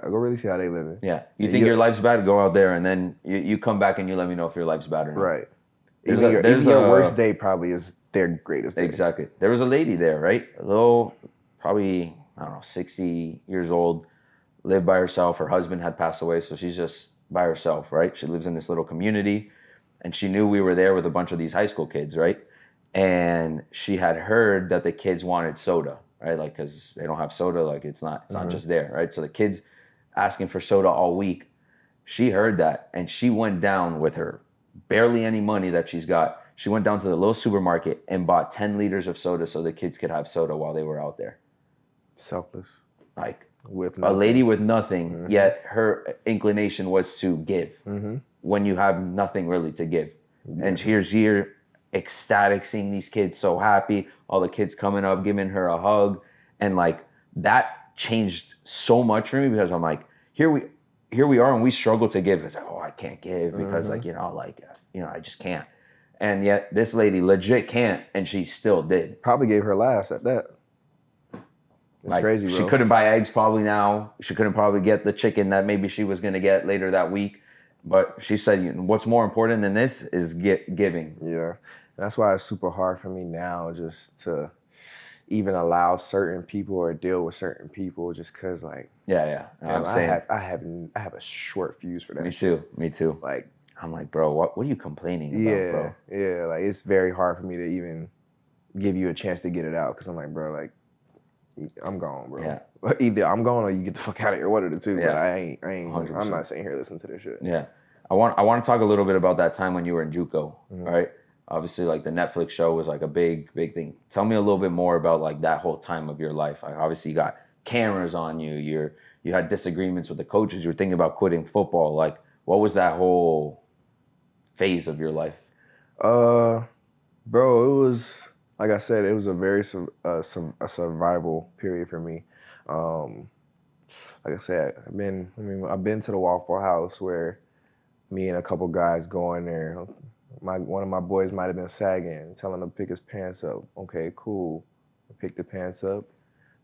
they living. Yeah. You think your life's bad? Go out there, and then you come back and you let me know if your life's bad or not. Right. There's Even your worst day probably is their greatest day. Exactly. There was a lady there, right? A little, probably, I don't know, 60 years old, lived by herself. Her husband had passed away, so she's just by herself, right? She lives in this little community, and she knew we were there with a bunch of these high school kids, right? And she had heard that the kids wanted soda, right? Like, because they don't have soda, like it's not just there, right? So the kids asking for soda all week. She heard that, and she went down with her barely any money that she's got. She went down to the little supermarket and bought 10 liters of soda so the kids could have soda while they were out there. Selfless. Like With a nothing. lady with nothing, yet her inclination was to give when you have nothing really to give. Yeah. And here's here, ecstatic, seeing these kids so happy, all the kids coming up, giving her a hug. And like that changed so much for me because I'm like, here we are, and we struggle to give. It's like, oh, I can't give because I just can't. And yet this lady legit can't, and she still did. Probably gave her laughs at that. It's Like, crazy, bro. she couldn't buy eggs probably now. She couldn't probably get the chicken that maybe she was going to get later that week. But she said, what's more important than this is giving. Yeah. That's why it's super hard for me now just to even allow certain people or deal with certain people just because, like, Yeah. I have a short fuse for that. Me too. Like, I'm like, bro, what are you complaining about, bro? Yeah. Like, it's very hard for me to even give you a chance to get it out because I'm like, bro, like, I'm gone, bro. Yeah. Either I'm gone or you get the fuck out of here. One of the two. Yeah. But I ain't. 100%. I'm not sitting here listening to this shit. Yeah. I want to talk a little bit about that time when you were in JUCO, right? Obviously, like the Netflix show was like a big thing. Tell me a little bit more about like that whole time of your life. Like, obviously, you got cameras on you. You had disagreements with the coaches. You were thinking about quitting football. Like, what was that whole phase of your life? Bro, it was like I said, it was a very a survival period for me. Um, like I said, I've been to the Waffle House where me and a couple guys go in there. One of my boys might have been sagging, telling him to pick his pants up. Okay, cool. Pick the pants up.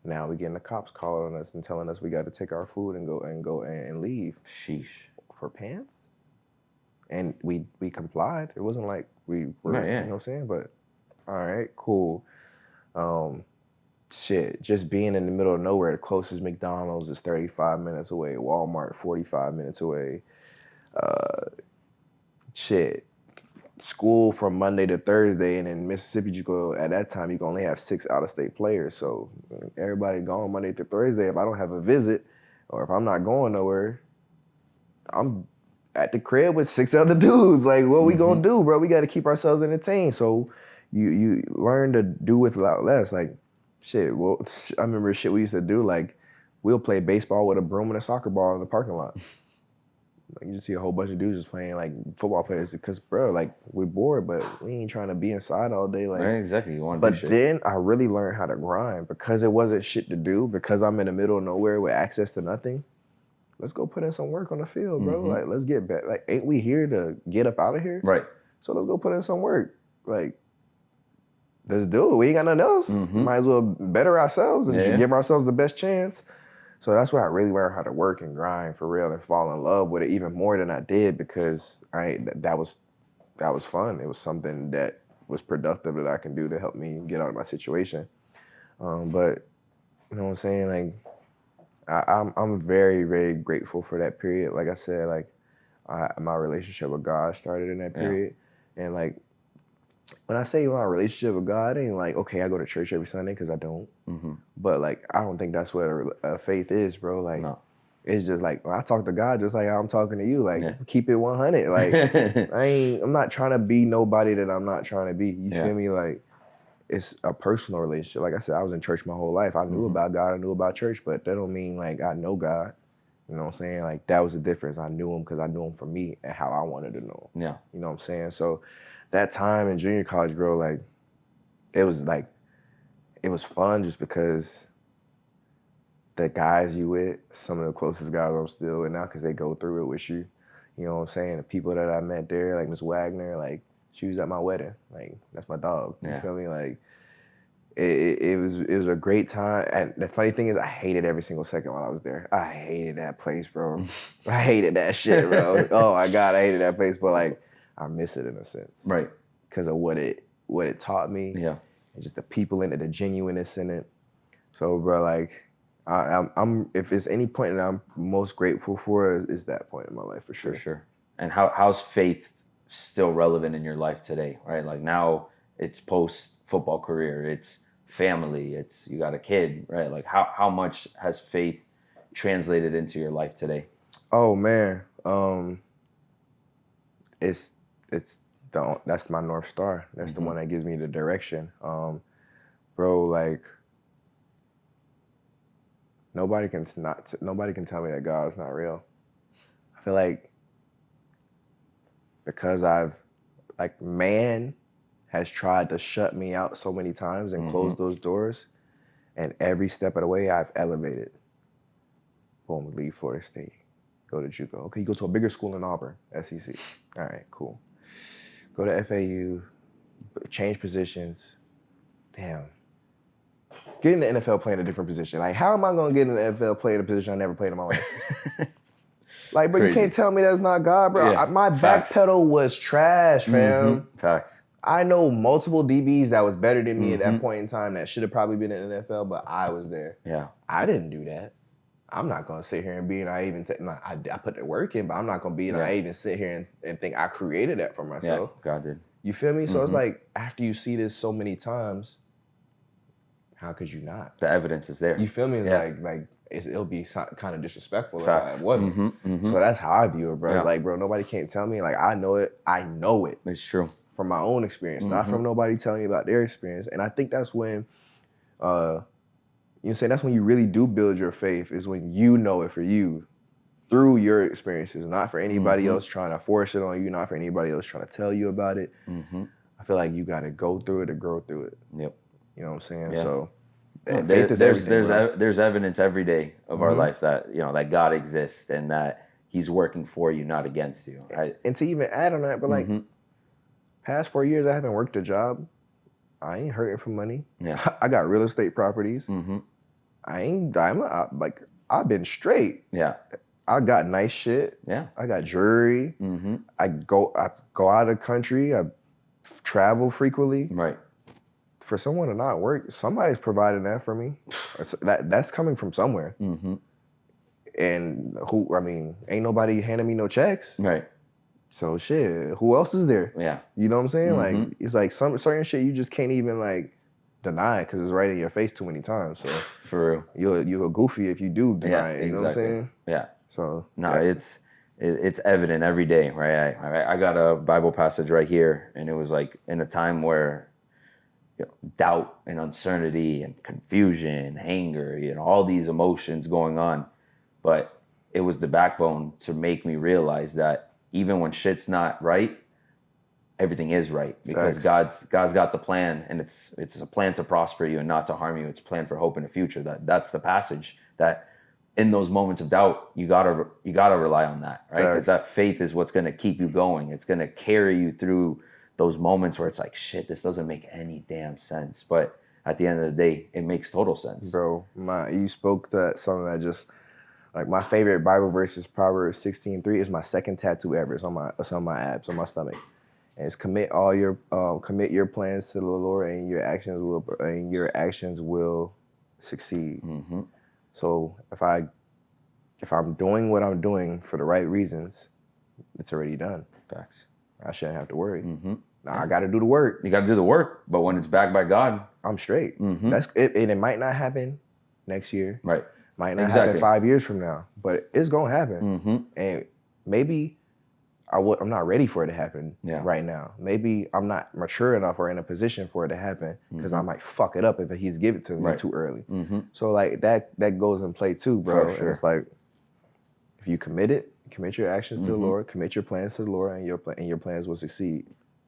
Now we getting the cops calling us and telling us we got to take our food and go and leave Sheesh. for pants. And we complied. It wasn't like we were, Right, yeah. you know what I'm saying? But all right, cool. Um, shit, just being in the middle of nowhere, the closest McDonald's is 35 minutes away, Walmart 45 minutes away. Shit, school from Monday to Thursday, and in Mississippi, you go at that time you can only have 6 out-of-state players. So everybody gone Monday through Thursday. If I don't have a visit, or if I'm not going nowhere, I'm at the crib with 6 other dudes. Like, what we gonna do, bro? We got to keep ourselves entertained. So you learn to do with a lot less. Like, shit. Well, I remember shit we used to do. Like, we'll play baseball with a broom and a soccer ball in the parking lot. Like, you just see a whole bunch of dudes just playing like football players because, bro, like, we're bored, but we ain't trying to be inside all day. Like, Right, exactly. You want to do but shit. then I really learned how to grind because it wasn't shit to do. Because I'm in the middle of nowhere with access to nothing. Let's go put in some work on the field, bro. Like, let's get back. Like, ain't we here to get up out of here? Right. So let's go put in some work. Like, let's do it. We ain't got nothing else. Might as well better ourselves and give ourselves the best chance. So that's where I really learned how to work and grind for real and fall in love with it even more than I did because that was fun. It was something that was productive that I can do to help me get out of my situation. But you know what I'm saying? Like, I'm very, very grateful for that period. Like I said, like my relationship with God started in that period, and like when I say my relationship with God, it ain't like, okay, I go to church every Sunday because I don't. But like, I don't think that's what a faith is, bro. Like, it's just like when I talk to God, just like how I'm talking to you. Like, keep it 100. Like, I'm not trying to be nobody that I'm not trying to be. You feel me? Like, it's a personal relationship. Like I said, I was in church my whole life. I knew about God. I knew about church, but that don't mean like I know God. You know what I'm saying? Like, that was the difference. I knew him because I knew him for me and how I wanted to know him. Yeah. You know what I'm saying? So that time in junior college, bro, like, it was fun just because the guys you with, some of the closest guys I'm still with now because they go through it with you. You know what I'm saying? The people that I met there, like Miss Wagner, like, she was at my wedding. Like, that's my dog. You feel me? Like, it was a great time. And the funny thing is, I hated every single second while I was there. I hated that place, bro. I hated that shit, bro. Oh my God, I hated that place. But like, I miss it in a sense. Right. Because of what it taught me. Yeah. And just the people in it, the genuineness in it. So, bro, like, I'm if it's any point that I'm most grateful for is that point in my life for sure. For sure. And how's faith still relevant in your life today? Right. Like, now it's post football career. It's family. It's you got a kid. Right. Like, how much has faith translated into your life today? Oh man, it's that's my North Star. That's the one that gives me the direction. Bro, like, nobody can tell me that God's not real. I feel like because man has tried to shut me out so many times and close those doors, and every step of the way I've elevated. Boom, leave Florida State, go to JUCO. Okay, you go to a bigger school in Auburn, SEC. All right, cool. Go to FAU, change positions. Damn. Get in the NFL playing a different position. Like, how am I going to get in the NFL playing a position I never played in my life? Like, bro, you can't tell me that's not God, bro. Yeah. My back pedal was trash, fam. Facts. I know multiple DBs that was better than me at that point in time that should have probably been in the NFL, but I was there. Yeah. I didn't do that. I'm not going to sit here and be naive and I put the work in, but I'm not going to be naive and sit here and think I created that for myself. Yeah, God did. You feel me? So it's like, after you see this so many times, how could you not? The evidence is there. You feel me? Yeah. Like it'll be kind of disrespectful Facts. if I wasn't. So that's how I view it, bro. Yeah. It's like, bro, nobody can't tell me. Like, I know it. I know it. It's true. From my own experience, not from nobody telling me about their experience. And I think that's when, that's when you really do build your faith, is when you know it for you. through your experiences, not for anybody Mhm. else trying to force it on you, not for anybody else trying to tell you about it. Mm-hmm. I feel like you got to go through it to grow through it. Yep. You know what I'm saying? Yeah. So No, faith is everything, bro. there's evidence every day of our Hmm. life that that God exists and that He's working for you, not against you. And to even add on that, but like Mm-hmm. past 4 years, I haven't worked a job. I ain't hurting for money. Yeah. I got real estate properties. Mm-hmm. Like I've been straight. Yeah. I got nice shit. Yeah. I got jewelry. Mm-hmm. I go out of the country. I travel frequently. Right. For someone to not work, somebody's providing that for me. That's coming from somewhere. Mm-hmm. And ain't nobody handing me no checks. Right. So shit, who else is there? Yeah. You know what I'm saying? Mm-hmm. Like it's like some certain shit you just can't even like deny because it's right in your face too many times. So For real. you're a goofy if you do deny it. You know what I'm exactly. saying? Yeah. So No, yeah. it's evident every day, right? I got a Bible passage right here, and it was like in a time where doubt and uncertainty and confusion, anger, all these emotions going on, but it was the backbone to make me realize that even when shit's not right, everything is right because Facts. God's got the plan, and it's a plan to prosper you and not to harm you. It's a plan for hope in the future. That's the passage that in those moments of doubt, you gotta rely on that, right? Because that faith is what's gonna keep you going. It's gonna carry you through those moments where it's like, shit, this doesn't make any damn sense. But at the end of the day, it makes total sense. Bro, you spoke to something that just like my favorite Bible verse is Proverbs 16:3. Is my second tattoo ever. It's on my abs, on my stomach. And it's commit your plans to the Lord, and your actions will succeed. Mm-hmm. So if I'm doing what I'm doing for the right reasons, it's already done. Facts. I shouldn't have to worry. Mm-hmm. Now I got to do the work. You got to do the work, but when it's backed by God, I'm straight. Mm-hmm. That's it. And it might not happen next year. Right. Might not happen 5 years from now, but it's gonna happen. Mm-hmm. And maybe I'm not ready for it to happen right now. Maybe I'm not mature enough or in a position for it to happen because I might fuck it up if he's give it to me too early. Mm-hmm. So like that goes in play too, bro. For sure. And it's like if you commit your actions to the Lord, commit your plans to the Lord, and your plans will succeed.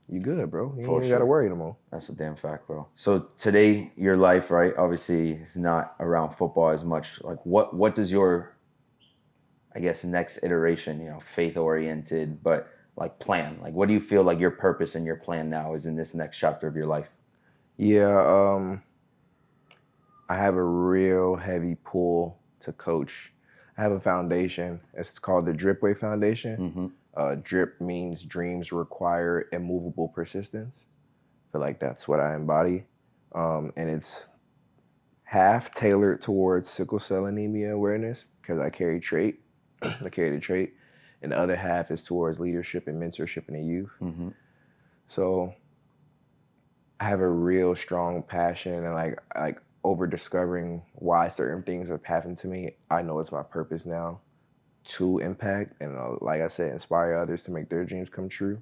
You good, bro. You ain't gotta worry no more. That's a damn fact, bro. So today, your life, right? Obviously, is not around football as much. Like, what does your, I guess, next iteration, faith oriented, but like plan? Like, what do you feel like your purpose and your plan now is in this next chapter of your life? Yeah, I have a real heavy pull to coach. I have a foundation. It's called the Dripway Foundation. Mm-hmm. Drip means dreams require immovable persistence. I feel like that's what I embody. And it's half tailored towards sickle cell anemia awareness because I carry the trait. And the other half is towards leadership and mentorship in the youth. Mm-hmm. So I have a real strong passion and like over discovering why certain things have happened to me. I know it's my purpose now to impact and like I said, inspire others to make their dreams come true.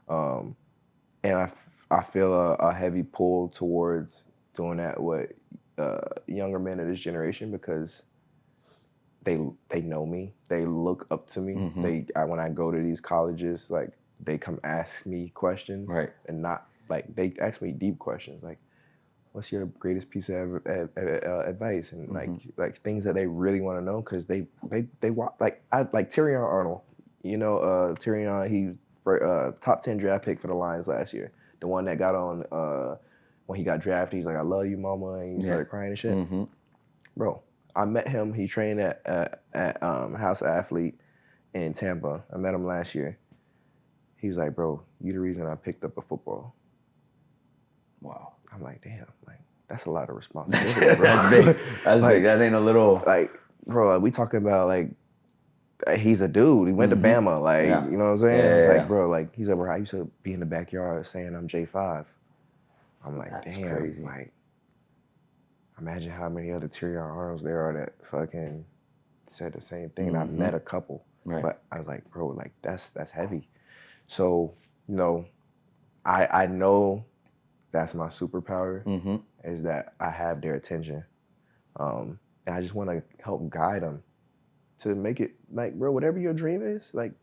And I feel a heavy pull towards doing that with younger men of this generation because they know me, they look up to me. Mm-hmm. When I go to these colleges, like they come ask me questions, right? And not like they ask me deep questions, like what's your greatest piece of advice, and like things that they really want to know because they watch like Tyrion Arnold. Tyrion, he top 10 draft pick for the Lions last year. The one that got on when he got drafted, he's like, "I love you, mama," and he started crying and shit. Mm-hmm. Bro, I met him. He trained at House Athlete in Tampa. I met him last year. He was like, "Bro, you the reason I picked up a football." Wow. I'm like, damn, like that's a lot of responsibility, bro. That's big. That's big. That ain't a little. Like, bro, we talking about like he's a dude. He went to Bama, like you know what I'm saying? It's like, bro, like he's like, bro, I used to be in the backyard saying I'm J5. I'm like, that's damn, crazy. Like, imagine how many other Tyrion Arnolds there are that fucking said the same thing. And I've met a couple, but I was like, bro, like that's heavy. So I know. That's my superpower, is that I have their attention. And I just want to help guide them to make it like, bro, whatever your dream is, like,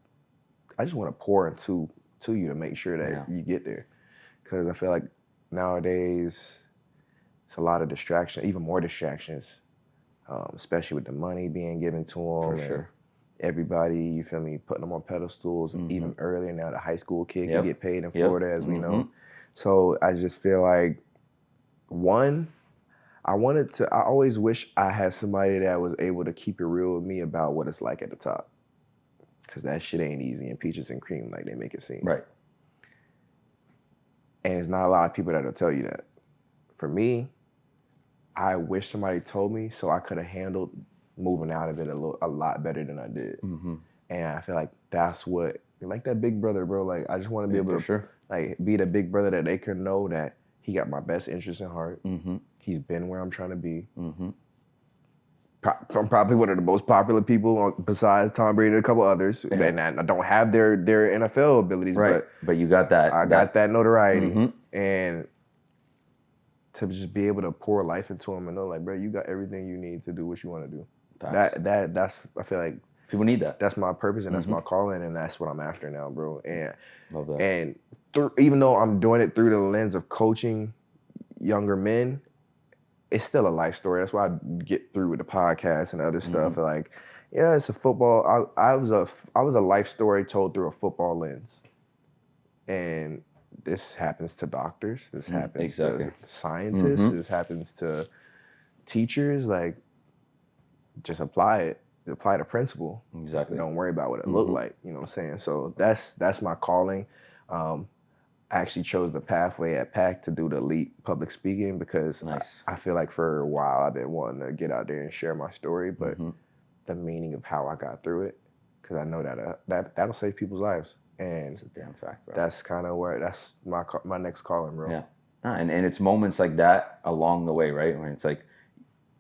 I just want to pour into you to make sure that you get there. Because I feel like nowadays it's a lot of distraction, even more distractions, especially with the money being given to them. For sure. Everybody, you feel me, putting them on pedestals even earlier. Now the high school kid can get paid in Florida, as we know. So I just feel like, one, I always wish I had somebody that was able to keep it real with me about what it's like at the top. Because that shit ain't easy and peaches and cream like they make it seem. Right. And there's not a lot of people that'll tell you that. For me, I wish somebody told me so I could have handled moving out of it a lot better than I did. And I feel like that's what, like that big brother, bro. Like, I just want to be able to like be the big brother that they can know that he got my best interest in heart. He's been where I'm trying to be. I'm probably one of the most popular people besides Tom Brady and a couple others. And I don't have their NFL abilities, but you got that. I got that notoriety. And to just be able to pour life into him and know, like, bro, you got everything you need to do what you want to do. That's I feel like people need that. That's my purpose and that's my calling, and that's what I'm after now, bro. And love that. And even though I'm doing it through the lens of coaching younger men, it's still a life story. That's why I get through with the podcast and other stuff. Like, yeah, it's a football. I was a life story told through a football lens, and this happens to doctors. This happens to scientists. This happens to teachers. Like, just apply it. Apply the principle. Exactly. Don't worry about what it looked like. You know what I'm saying? So that's my calling. I actually chose the pathway at PAC to do the elite public speaking because I feel like for a while I've been wanting to get out there and share my story, but the meaning of how I got through it, because I know that'll save people's lives. And it's a damn fact, bro. That's kind of where that's my next calling, bro. Yeah, and it's moments like that along the way, right? When it's like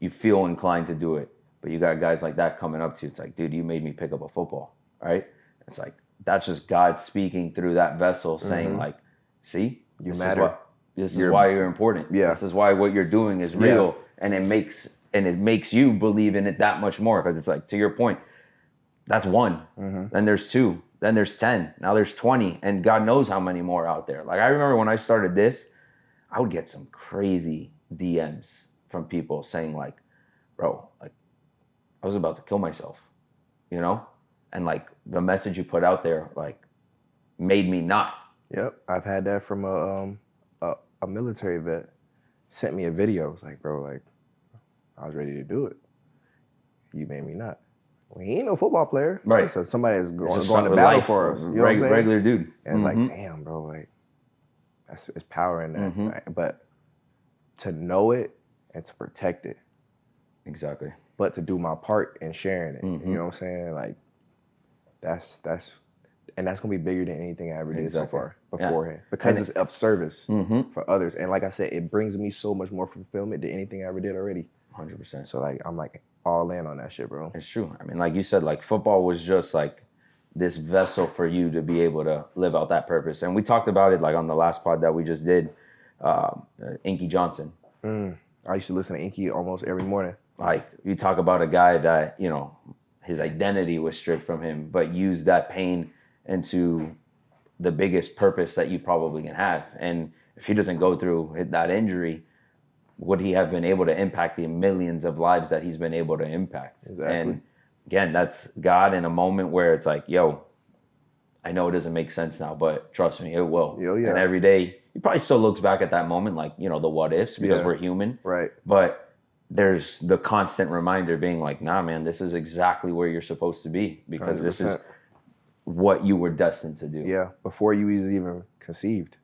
you feel inclined to do it, but you got guys like that coming up to you. It's like, dude, you made me pick up a football, right? It's like that's just God speaking through that vessel, saying like, see, you matter. This is why you're important. Yeah. This is why what you're doing is real, and it makes you believe in it that much more, because it's like, to your point, that's one, then there's two, then there's 10, now there's 20, and God knows how many more out there. Like, I remember when I started this, I would get some crazy DMs from people saying like, bro, like, I was about to kill myself, you know? And like the message you put out there, like, made me not. Yep, I've had that from a military vet. Sent me a video. It was like, bro, like, I was ready to do it. You made me not. Well, he ain't no football player. Right. So somebody is going to battle for us. You know what I'm saying? Regular dude. And it's like, damn, bro, like, it's power in that. Right? But to know it and to protect it. Exactly. But to do my part in sharing it. You know what I'm saying? Like, that's gonna be bigger than anything I ever did so far beforehand, because it's of service for others. And like I said, it brings me so much more fulfillment than anything I ever did already. 100%. So like, I'm like all in on that shit, bro. It's true. I mean, like you said, like football was just like this vessel for you to be able to live out that purpose. And we talked about it like on the last pod that we just did, Inky Johnson. I used to listen to Inky almost every morning. Like, you talk about a guy that, you know, his identity was stripped from him, but used that pain into the biggest purpose that you probably can have. And if he doesn't go through that injury, would he have been able to impact the millions of lives that he's been able to impact? Exactly. And again, that's God in a moment where it's like, yo, I know it doesn't make sense now, but trust me, it will. Yo, yeah. And every day, he probably still looks back at that moment like, you know, the what ifs, because we're human. Right. But there's the constant reminder being like, nah, man, this is exactly where you're supposed to be, because 100%. This is what you were destined to do. Yeah, before you was even conceived.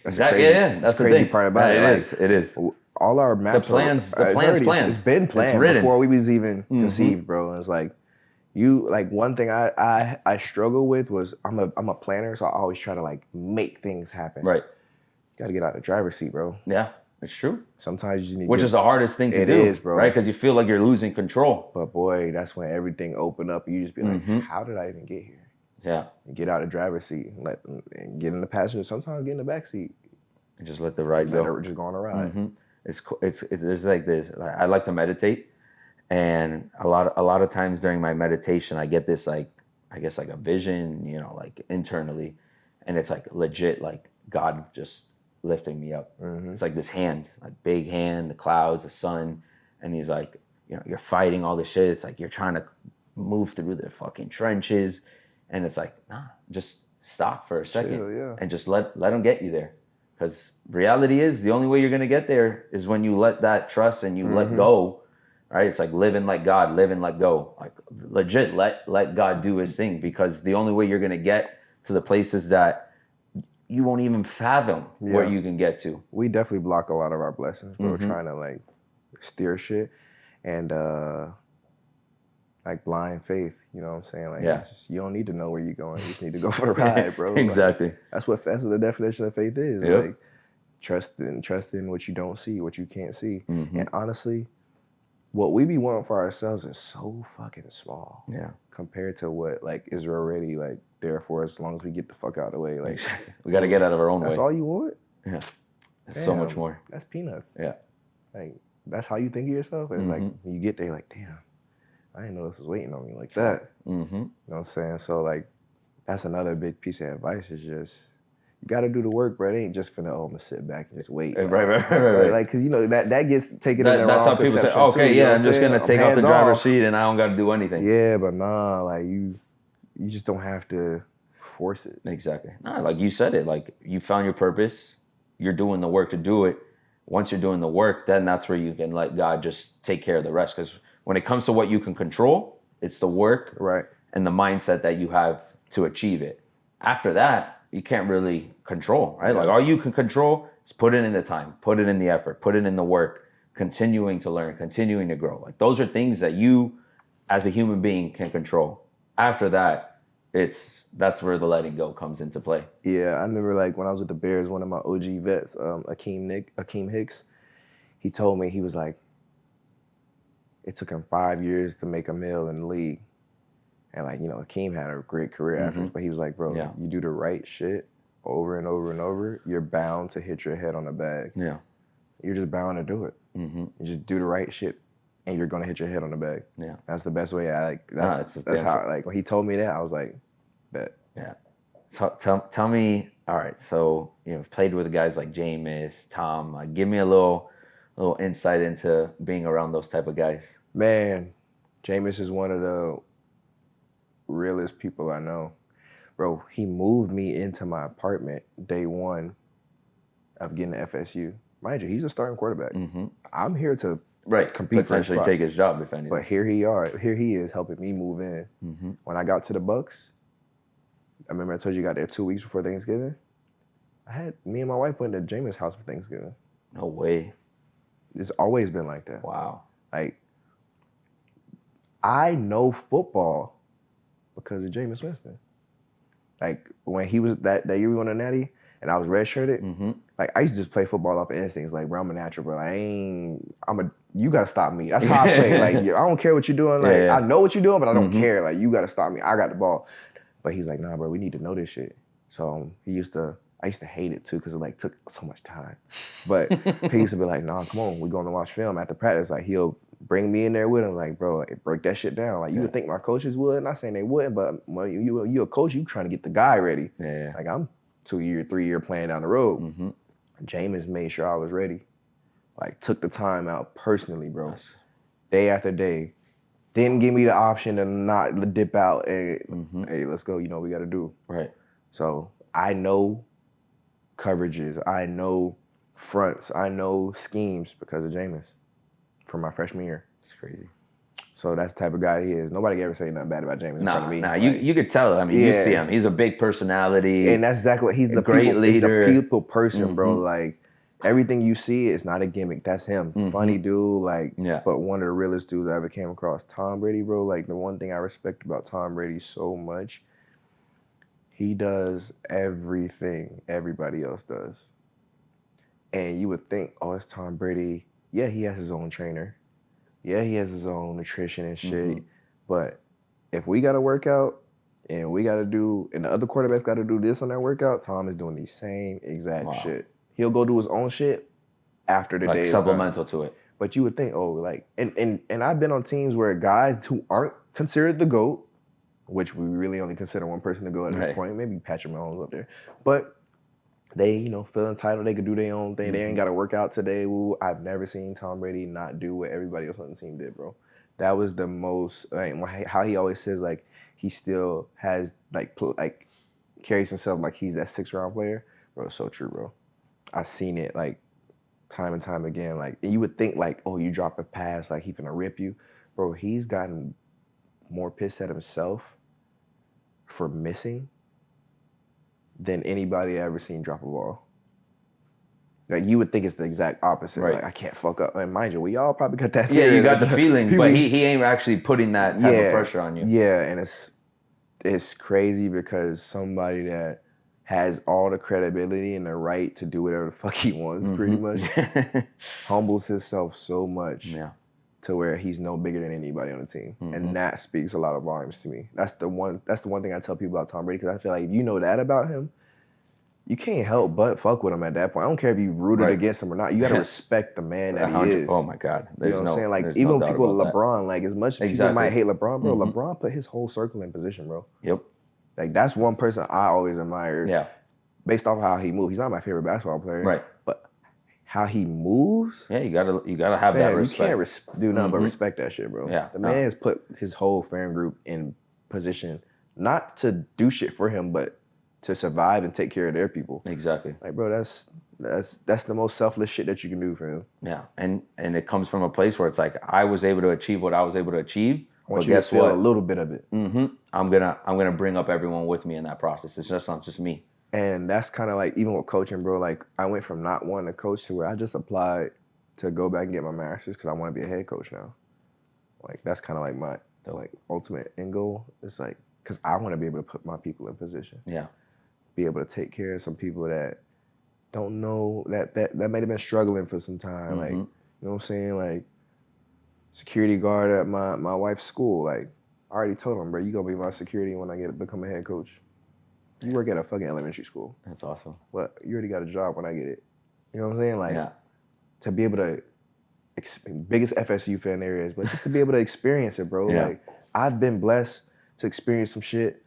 Exactly. Yeah, that's the crazy thing. part about it. It is. All our maps. The plans. It's been planned before we was even conceived, bro. And it's like, one thing I struggle with was I'm a planner, so I always try to like make things happen. Right. You got to get out of the driver's seat, bro. Yeah, it's true. Sometimes you just need. Which is the hardest thing to do. It is, bro. Right, because you feel like you're losing control. But boy, that's when everything open up. You just be like, how did I even get here? Yeah. And get out of the driver's seat and get in the passenger. Sometimes get in the back seat. And just let the ride go. Just go on a ride. It's there's like this. I like to meditate, And a lot of times during my meditation, I get this like, I guess like a vision, you know, like internally, and it's like legit, like God just lifting me up. It's like this hand, like big hand, the clouds, the sun, and he's like, you know, you're fighting all this shit. It's like you're trying to move through the fucking trenches, and it's like, nah, just stop for a second. Chill, yeah. And just let them get you there. Because reality is the only way you're gonna get there is when you let that trust and you let go. Right? It's like live and let God, live and let go. Like legit, let God do his thing, because the only way you're gonna get to the places that you won't even fathom where you can get to. We definitely block a lot of our blessings, bro, trying to like steer shit and like blind faith, you know what I'm saying? Like you don't need to know where you're going. You just need to go for the ride, bro. Exactly. Like, that's what the definition of faith is. Yep. Like trust in what you don't see, what you can't see. And honestly, what we be wanting for ourselves is so fucking small. Yeah. Compared to what like is already like there for us as long as we get the fuck out of the way. Like we gotta get out of our own way. That's all you want? Yeah. There's so much more. That's peanuts. Yeah. Like that's how you think of yourself. It's like when you get there, like, damn, I didn't know this was waiting on me like that. You know what I'm saying? So like that's another big piece of advice is just you got to do the work, bro. It ain't just finna, I'm gonna sit back and just wait. Right. Like, cause you know that gets taken in the wrong That's how people say, okay, too, yeah, I'm just gonna take off the driver's seat and I don't gotta do anything. Yeah, but nah, like you just don't have to force it. Exactly. Nah, like you said it, like you found your purpose, you're doing the work to do it. Once you're doing the work, then that's where you can let God just take care of the rest. Because when it comes to what you can control, it's the work and the mindset that you have to achieve it. After that, you can't really control, right? Like all you can control is put it in the time, put it in the effort, put it in the work, continuing to learn, continuing to grow. Like those are things that you as a human being can control. After that, that's where the letting go comes into play. Yeah, I remember like when I was with the Bears, one of my OG vets, Akeem Hicks, he told me, he was like, it took him 5 years to make a meal in the league. And like, you know, Akeem had a great career afterwards, but he was like, bro, you do the right shit over and over and over, you're bound to hit your head on the bag. Yeah. You're just bound to do it. You just do the right shit and you're gonna hit your head on the bag. Yeah. That's the best way. That's how, like, when he told me that, I was like, bet. Yeah. So tell me, all right, so you've played with guys like Jameis, Tom, like give me a little insight into being around those type of guys. Man, Jameis is one of the realest people I know. Bro, he moved me into my apartment day one of getting to FSU. Mind you, he's a starting quarterback. I'm here to compete potentially for a spot. take his job if anything. But here he is helping me move in. When I got to the Bucks, I remember I told you I got there 2 weeks before Thanksgiving. Me and my wife went to Jameis' house for Thanksgiving. No way. It's always been like that. Wow. Like, I know football because of Jameis Winston. Like when he was that year we won a natty and I was redshirted, like I used to just play football off of instincts. Like, bro, I'm a natural, bro. You gotta stop me. That's how I play. Like, I don't care what you're doing. Like, I know what you're doing, but I don't care. Like, you gotta stop me. I got the ball. But he's like, nah, bro, we need to know this shit. So I used to hate it too because it like took so much time. But he used to be like, nah, come on, we're going to watch film after practice. Like, he'll bring me in there with him, like, bro, like, break that shit down. Like, you would think my coaches would. Not saying they wouldn't, but when you a coach, you trying to get the guy ready. Yeah. Like, I'm 3-year plan down the road. Jameis made sure I was ready. Like, took the time out personally, bro. Nice. Day after day. Didn't give me the option to not dip out and, hey, let's go. You know what we got to do. Right. So I know coverages. I know fronts. I know schemes because of Jameis from my freshman year. It's crazy. So that's the type of guy he is. Nobody can ever say nothing bad about Jameis in front of me. Nah, you could tell. I mean, you see him. He's a big personality. And that's exactly what he's the great leader. He's a people person, bro. Like, everything you see is not a gimmick. That's him. Funny dude, like, but one of the realest dudes I ever came across. Tom Brady, bro, like, the one thing I respect about Tom Brady so much, he does everything everybody else does. And you would think, oh, it's Tom Brady. Yeah, he has his own trainer. Yeah, he has his own nutrition and shit. But if we got to work out and we got to do, and the other quarterbacks got to do this on that workout, Tom is doing the same exact shit. He'll go do his own shit after the day is supplemental done. to it. But you would think, oh, like, and I've been on teams where guys who aren't considered the GOAT, which we really only consider one person the GOAT at this point, maybe Patrick Mahomes up there, but they, feel entitled. They could do their own thing. They ain't got to work out today. Woo. I've never seen Tom Brady not do what everybody else on the team did, bro. That was the most, like, how he always says, like, he still has, like carries himself like he's that 6th-round player. Bro, it's so true, bro. I've seen it, like, time and time again. Like, and you would think, like, oh, you drop a pass, like, he's gonna rip you. Bro, he's gotten more pissed at himself for missing than anybody I ever seen drop a ball. Like, you would think it's the exact opposite. Right. Like, I can't fuck up. And mind you, we all probably got that feeling. Yeah, you got the feeling, but he ain't actually putting that type of pressure on you. Yeah, and it's crazy because somebody that has all the credibility and the right to do whatever the fuck he wants, pretty much, humbles himself so much to where he's no bigger than anybody on the team. And that speaks a lot of volumes to me. That's the one thing I tell people about Tom Brady, because I feel like if you know that about him, you can't help but fuck with him at that point. I don't care if you rooted against him or not. You got to respect the man that he is. Oh my God. You know what I'm saying? Like, even people LeBron, like, as much as people might hate LeBron, bro, LeBron put his whole circle in position, bro. Yep. Like, that's one person I always admire. Yeah. Based off how he moves. He's not my favorite basketball player. Right. But how he moves. Yeah, you gotta have that respect. You can't do nothing but respect that shit, bro. Yeah. The man has put his whole fan group in position, not to do shit for him, but to survive and take care of their people. Exactly. Like, bro, that's the most selfless shit that you can do for him. Yeah, and it comes from a place where it's like, I was able to achieve what I was able to achieve. I want you to feel a little bit of it. I'm gonna bring up everyone with me in that process. It's just not just me. And that's kind of like, even with coaching, bro. Like, I went from not wanting to coach to where I just applied to go back and get my master's because I want to be a head coach now. Like, that's kind of like my ultimate end goal. It's like, because I want to be able to put my people in position. Yeah. Be able to take care of some people that don't know that might have been struggling for some time. Like, you know what I'm saying? Like, security guard at my wife's school. Like, I already told him, bro, you gonna be my security when I become a head coach. You work at a fucking elementary school. That's awesome. But you already got a job when I get it. You know what I'm saying? Like, to be able to, biggest FSU fan there is, but just to be able to experience it, bro. Yeah. Like, I've been blessed to experience some shit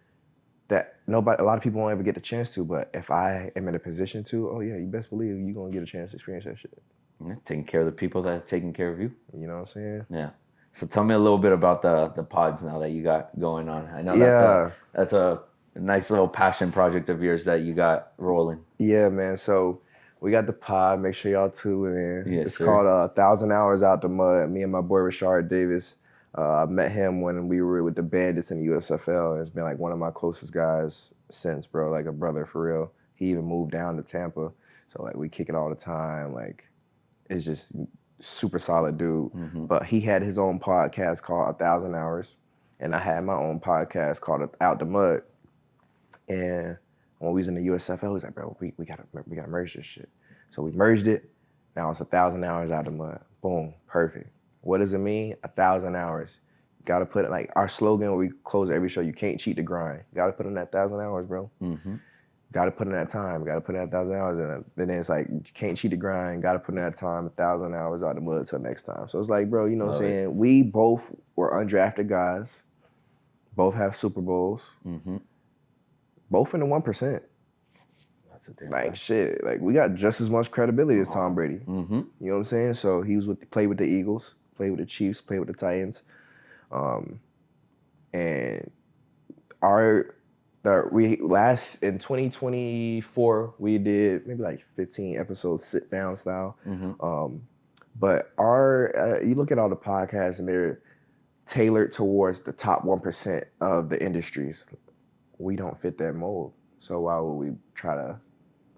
that a lot of people won't ever get the chance to, but if I am in a position to, oh yeah, you best believe you're gonna get a chance to experience that shit. Yeah, taking care of the people that are taking care of you. You know what I'm saying? Yeah. So tell me a little bit about the pods now that you got going on. I know that's a nice little passion project of yours that you got rolling. Yeah, man. So we got the pod. Make sure y'all tune in. Yes, it's called 1,000 Hours Out the Mud. Me and my boy Rashard Davis. I met him when we were with the Bandits in the USFL, and it's been like one of my closest guys since, bro. Like a brother for real. He even moved down to Tampa, so like we kick it all the time. Like, it's just super solid dude. But he had his own podcast called 1,000 Hours, and I had my own podcast called Out the Mud. And when we was in the USFL, he's like, bro, we gotta merge this shit. So we merged it. Now it's 1,000 hours out the mud. Boom, perfect. What does it mean? 1,000 hours. You gotta put it, like our slogan when we close every show, you can't cheat the grind. You gotta put in that 1,000 hours, bro. Gotta put in that time. Gotta put in that 1,000 hours. And then it's like, you can't cheat the grind. Gotta put in that time, 1,000 hours out the mud till next time. So it's like, bro, you know what I'm saying? We both were undrafted guys. Both have Super Bowls. Both in the 1%. That's a thing. Like, shit. Like, we got just as much credibility as Tom Brady. You know what I'm saying? So he played with the Eagles, played with the Chiefs, played with the Titans. And in 2024, we did maybe like 15 episodes sit down style. But you look at all the podcasts and they're tailored towards the top 1% of the industries. We don't fit that mold. So why would we try to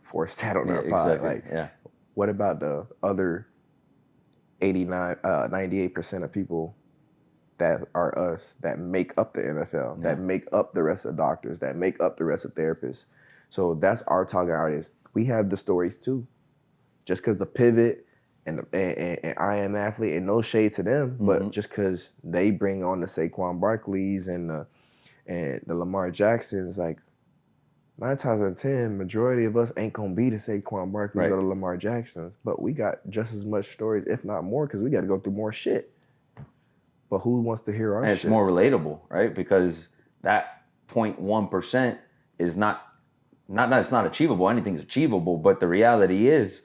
force that on our pod? Exactly. Like, what about the other 98% of people that are us, that make up the NFL, that make up the rest of doctors, that make up the rest of therapists? So that's our target audience. We have the stories too. Just because the pivot and I am athlete, and no shade to them, but just because they bring on the Saquon Barkleys and the Lamar Jacksons, like, 9 times out of 10, majority of us ain't gonna be the Saquon Barkley's Right. or the Lamar Jacksons, but we got just as much stories, if not more, because we got to go through more shit. But who wants to hear our And it's shit? more relatable, right? Because that 0.1% is not that it's not achievable. Anything's achievable, but the reality is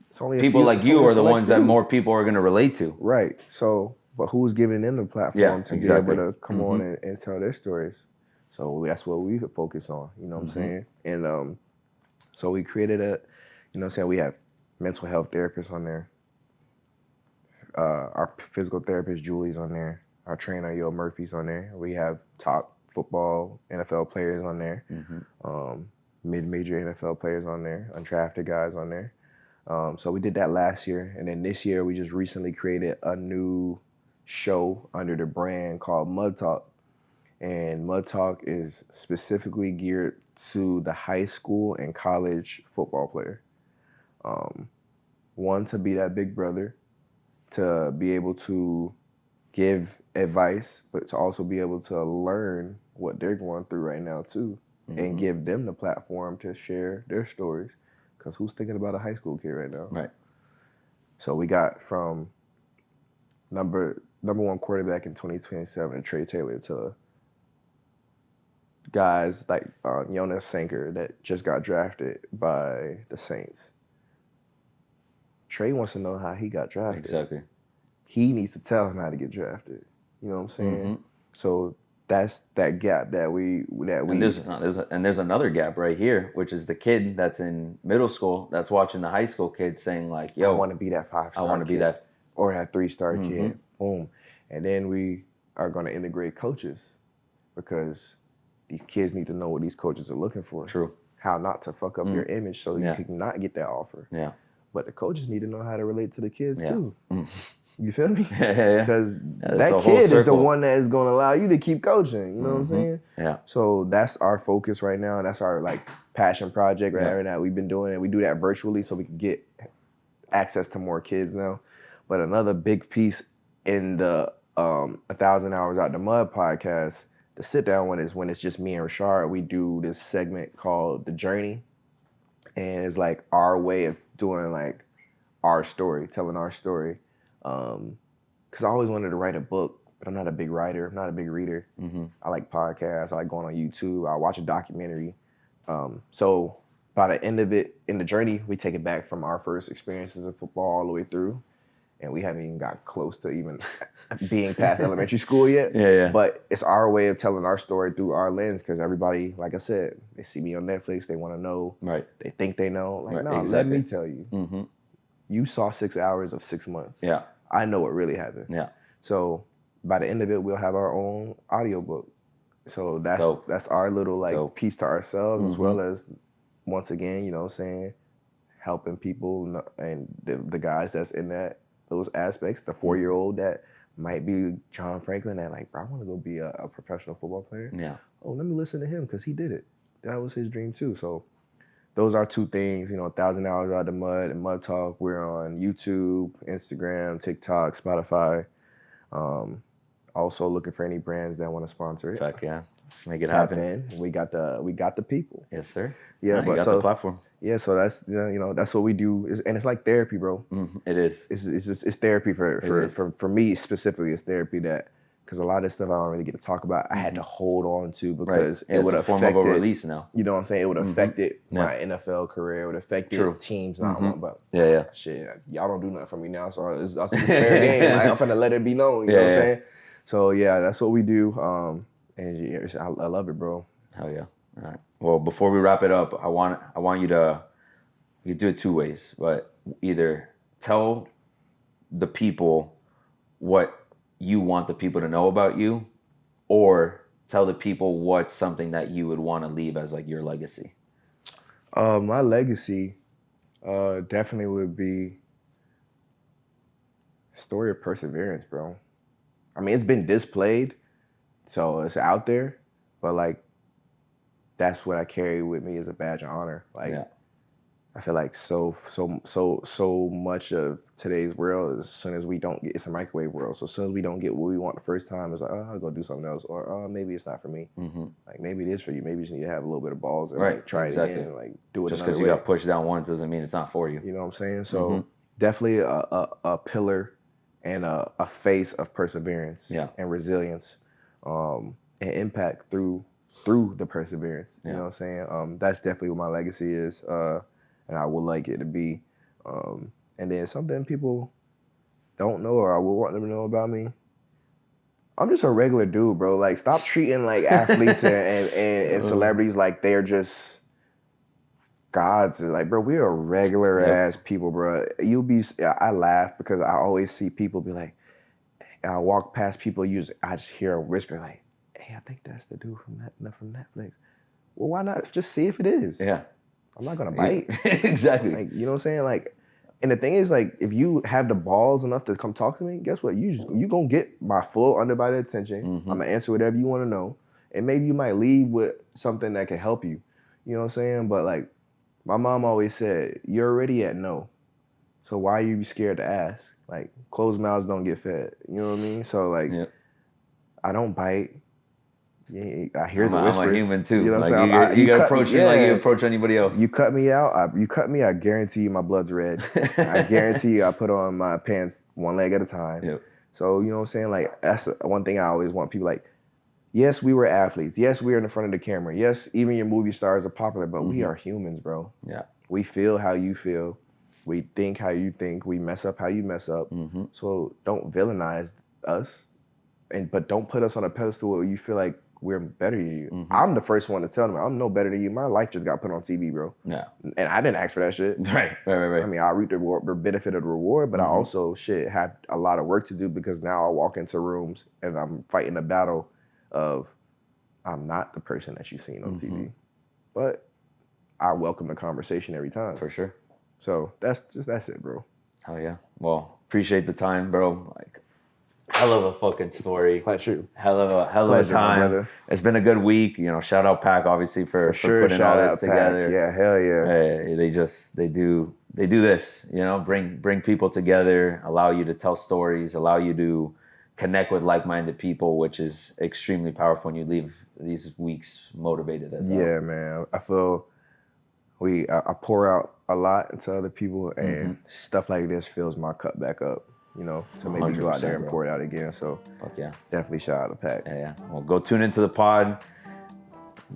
It's only a people few, like it's you only a are the select ones that few. more people are going to relate to. Right. So, but who's giving them the platform Yeah, to exactly. be able to come on and tell their stories? So that's what we focus on. You know what I'm saying? And so we created you know what I'm saying, we have mental health therapists on there. Our physical therapist Julie's on there. Our trainer Yo Murphy's on there. We have top football NFL players on there. Mid-major NFL players on there. Undrafted guys on there. So we did that last year, and then this year we just recently created a new show under the brand called Mud Talk. And Mud Talk is specifically geared to the high school and college football player. One, to be that big brother, to be able to give advice, but to also be able to learn what they're going through right now too, and give them the platform to share their stories. Because who's thinking about a high school kid right now? Right. So we got from number one quarterback in 2027, Trey Taylor, to guys like Jonas Sanker that just got drafted by the Saints. Trey wants to know how he got drafted. Exactly. He needs to tell him how to get drafted. You know what I'm saying? So that's that gap that we And there's another gap right here, which is the kid that's in middle school that's watching the high school kid saying like, "Yo, I want to be that 5-star. I want to be that." or that 3-star kid. Boom. And then we are going to integrate coaches because these kids need to know what these coaches are looking for. True. How not to fuck up your image so you can not get that offer. Yeah. But the coaches need to know how to relate to the kids too. Mm. You feel me? Yeah. Because That's that a whole kid is the circle. one that is going to allow you to keep coaching. You know what I'm saying? Yeah. So that's our focus right now. That's our like passion project right now. We've been doing it. We do that virtually so we can get access to more kids now. But another big piece in the 1,000 Hours Out the Mud podcast, the sit down one, is when it's just me and Rashard. We do this segment called The Journey. And it's like our way of doing like our story, telling our story. Because I always wanted to write a book, but I'm not a big writer. I'm not a big reader. I like podcasts. I like going on YouTube. I watch a documentary. So by the end of it, in the journey, we take it back from our first experiences of football all the way through. And we haven't even got close to even being past elementary school yet. Yeah. But it's our way of telling our story through our lens, because everybody, like I said, they see me on Netflix. They want to know. Right. They think they know. Like, Right, no, let me tell you. You saw 6 hours of 6 months. Yeah. I know what really happened. Yeah. So by the end of it, we'll have our own audiobook. So that's our little like piece to ourselves, as well as, once again, you know what I'm saying, helping people and the guys that's in those aspects. The 4-year-old that might be John Franklin that like, bro, I want to go be a professional football player. Yeah. Oh, let me listen to him because he did it. That was his dream too. So those are two things, 1,000 Hours Out the Mud and Mud Talk. We're on YouTube, Instagram, TikTok, Spotify. Also looking for any brands that want to sponsor it. Fuck yeah. Let's make it Tap happen. in. We got the people. Yes, sir. Yeah, you got the platform. Yeah, so that's that's what we do, and it's like therapy, bro. It is. It's therapy for me specifically. It's therapy because a lot of this stuff I don't really get to talk about. I had to hold on to because it would affect form of a release now. You know what I'm saying? It would have affected my NFL career. It would have affected teams not one, but shit, y'all don't do nothing for me now, so it's fair game. Like, I'm finna let it be known. You know what I'm saying? So yeah, that's what we do. And I love it, bro. Hell yeah. All right. Well, before we wrap it up, I want you to do it two ways, but either tell the people what you want the people to know about you, or tell the people what's something that you would want to leave as like your legacy. My legacy definitely would be a story of perseverance, bro. I mean, it's been displayed, so it's out there, but like, that's what I carry with me as a badge of honor. Like, I feel like so much of today's world, as soon as we don't get, it's a microwave world. So as soon as we don't get what we want the first time, it's like, oh, I'll go do something else, or oh, maybe it's not for me. Like maybe it is for you. Maybe you just need to have a little bit of balls and like try it again, and like do it. Just because you got pushed down once doesn't mean it's not for you. You know what I'm saying? So definitely a pillar and a face of perseverance and resilience, and impact through the perseverance. You know what I'm saying? That's definitely what my legacy is. And I would like it to be. And then something people don't know or I would want them to know about me. I'm just a regular dude, bro. Like, stop treating like athletes and celebrities like they're just gods. Like, bro, we are regular ass people, bro. I laugh because I always see people be like, I walk past people, I just hear a whisper like, hey, I think that's the dude from Netflix. Well, why not just see if it is? Yeah. I'm not gonna bite. Exactly. Like, you know what I'm saying? Like, and the thing is, like, if you have the balls enough to come talk to me, guess what? You gonna get my full undivided attention. I'm gonna answer whatever you want to know, and maybe you might leave with something that can help you. You know what I'm saying? But like, my mom always said, you're already at no, so why are you scared to ask? Like, closed mouths don't get fed. You know what I mean? So like, I don't bite. Yeah, I hear the whispers. I'm a human too. You know what I'm saying? You gotta approach me like you approach anybody else. You cut me out. I guarantee you my blood's red. I guarantee you I put on my pants one leg at a time. So you know what I'm saying? Like, that's the one thing I always want people like. Yes, we were athletes. Yes, we were in the front of the camera. Yes, even your movie stars are popular, but we are humans, bro. Yeah. We feel how you feel. We think how you think. We mess up how you mess up. So don't villainize us, but don't put us on a pedestal where you feel like we're better than you. I'm the first one to tell them I'm no better than you. My life just got put on TV, bro. Yeah. And I didn't ask for that shit. Right. I mean, I reap the benefit of the reward, but I also have a lot of work to do because now I walk into rooms and I'm fighting a battle of I'm not the person that you've seen on TV. But I welcome the conversation every time. For sure. So that's it, bro. Oh yeah. Well, appreciate the time, bro. Like, hell of a fucking story. Pleasure. Hell of a time. Brother. It's been a good week. You know, shout out Pac obviously for putting all this together. Yeah, hell yeah. They do this, you know, bring people together, allow you to tell stories, allow you to connect with like-minded people, which is extremely powerful, and you leave these weeks motivated as well. Yeah, man. I feel I pour out a lot into other people, and stuff like this fills my cup back up. You know, to maybe go out there and pour it out again. So definitely shout out to Pac. Yeah. Well, go tune into the pod,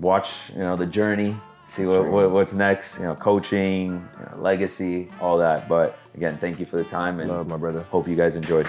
watch, you know, the journey, see what's next, you know, coaching, you know, legacy, all that. But again, thank you for the time and love, my brother. Hope you guys enjoyed.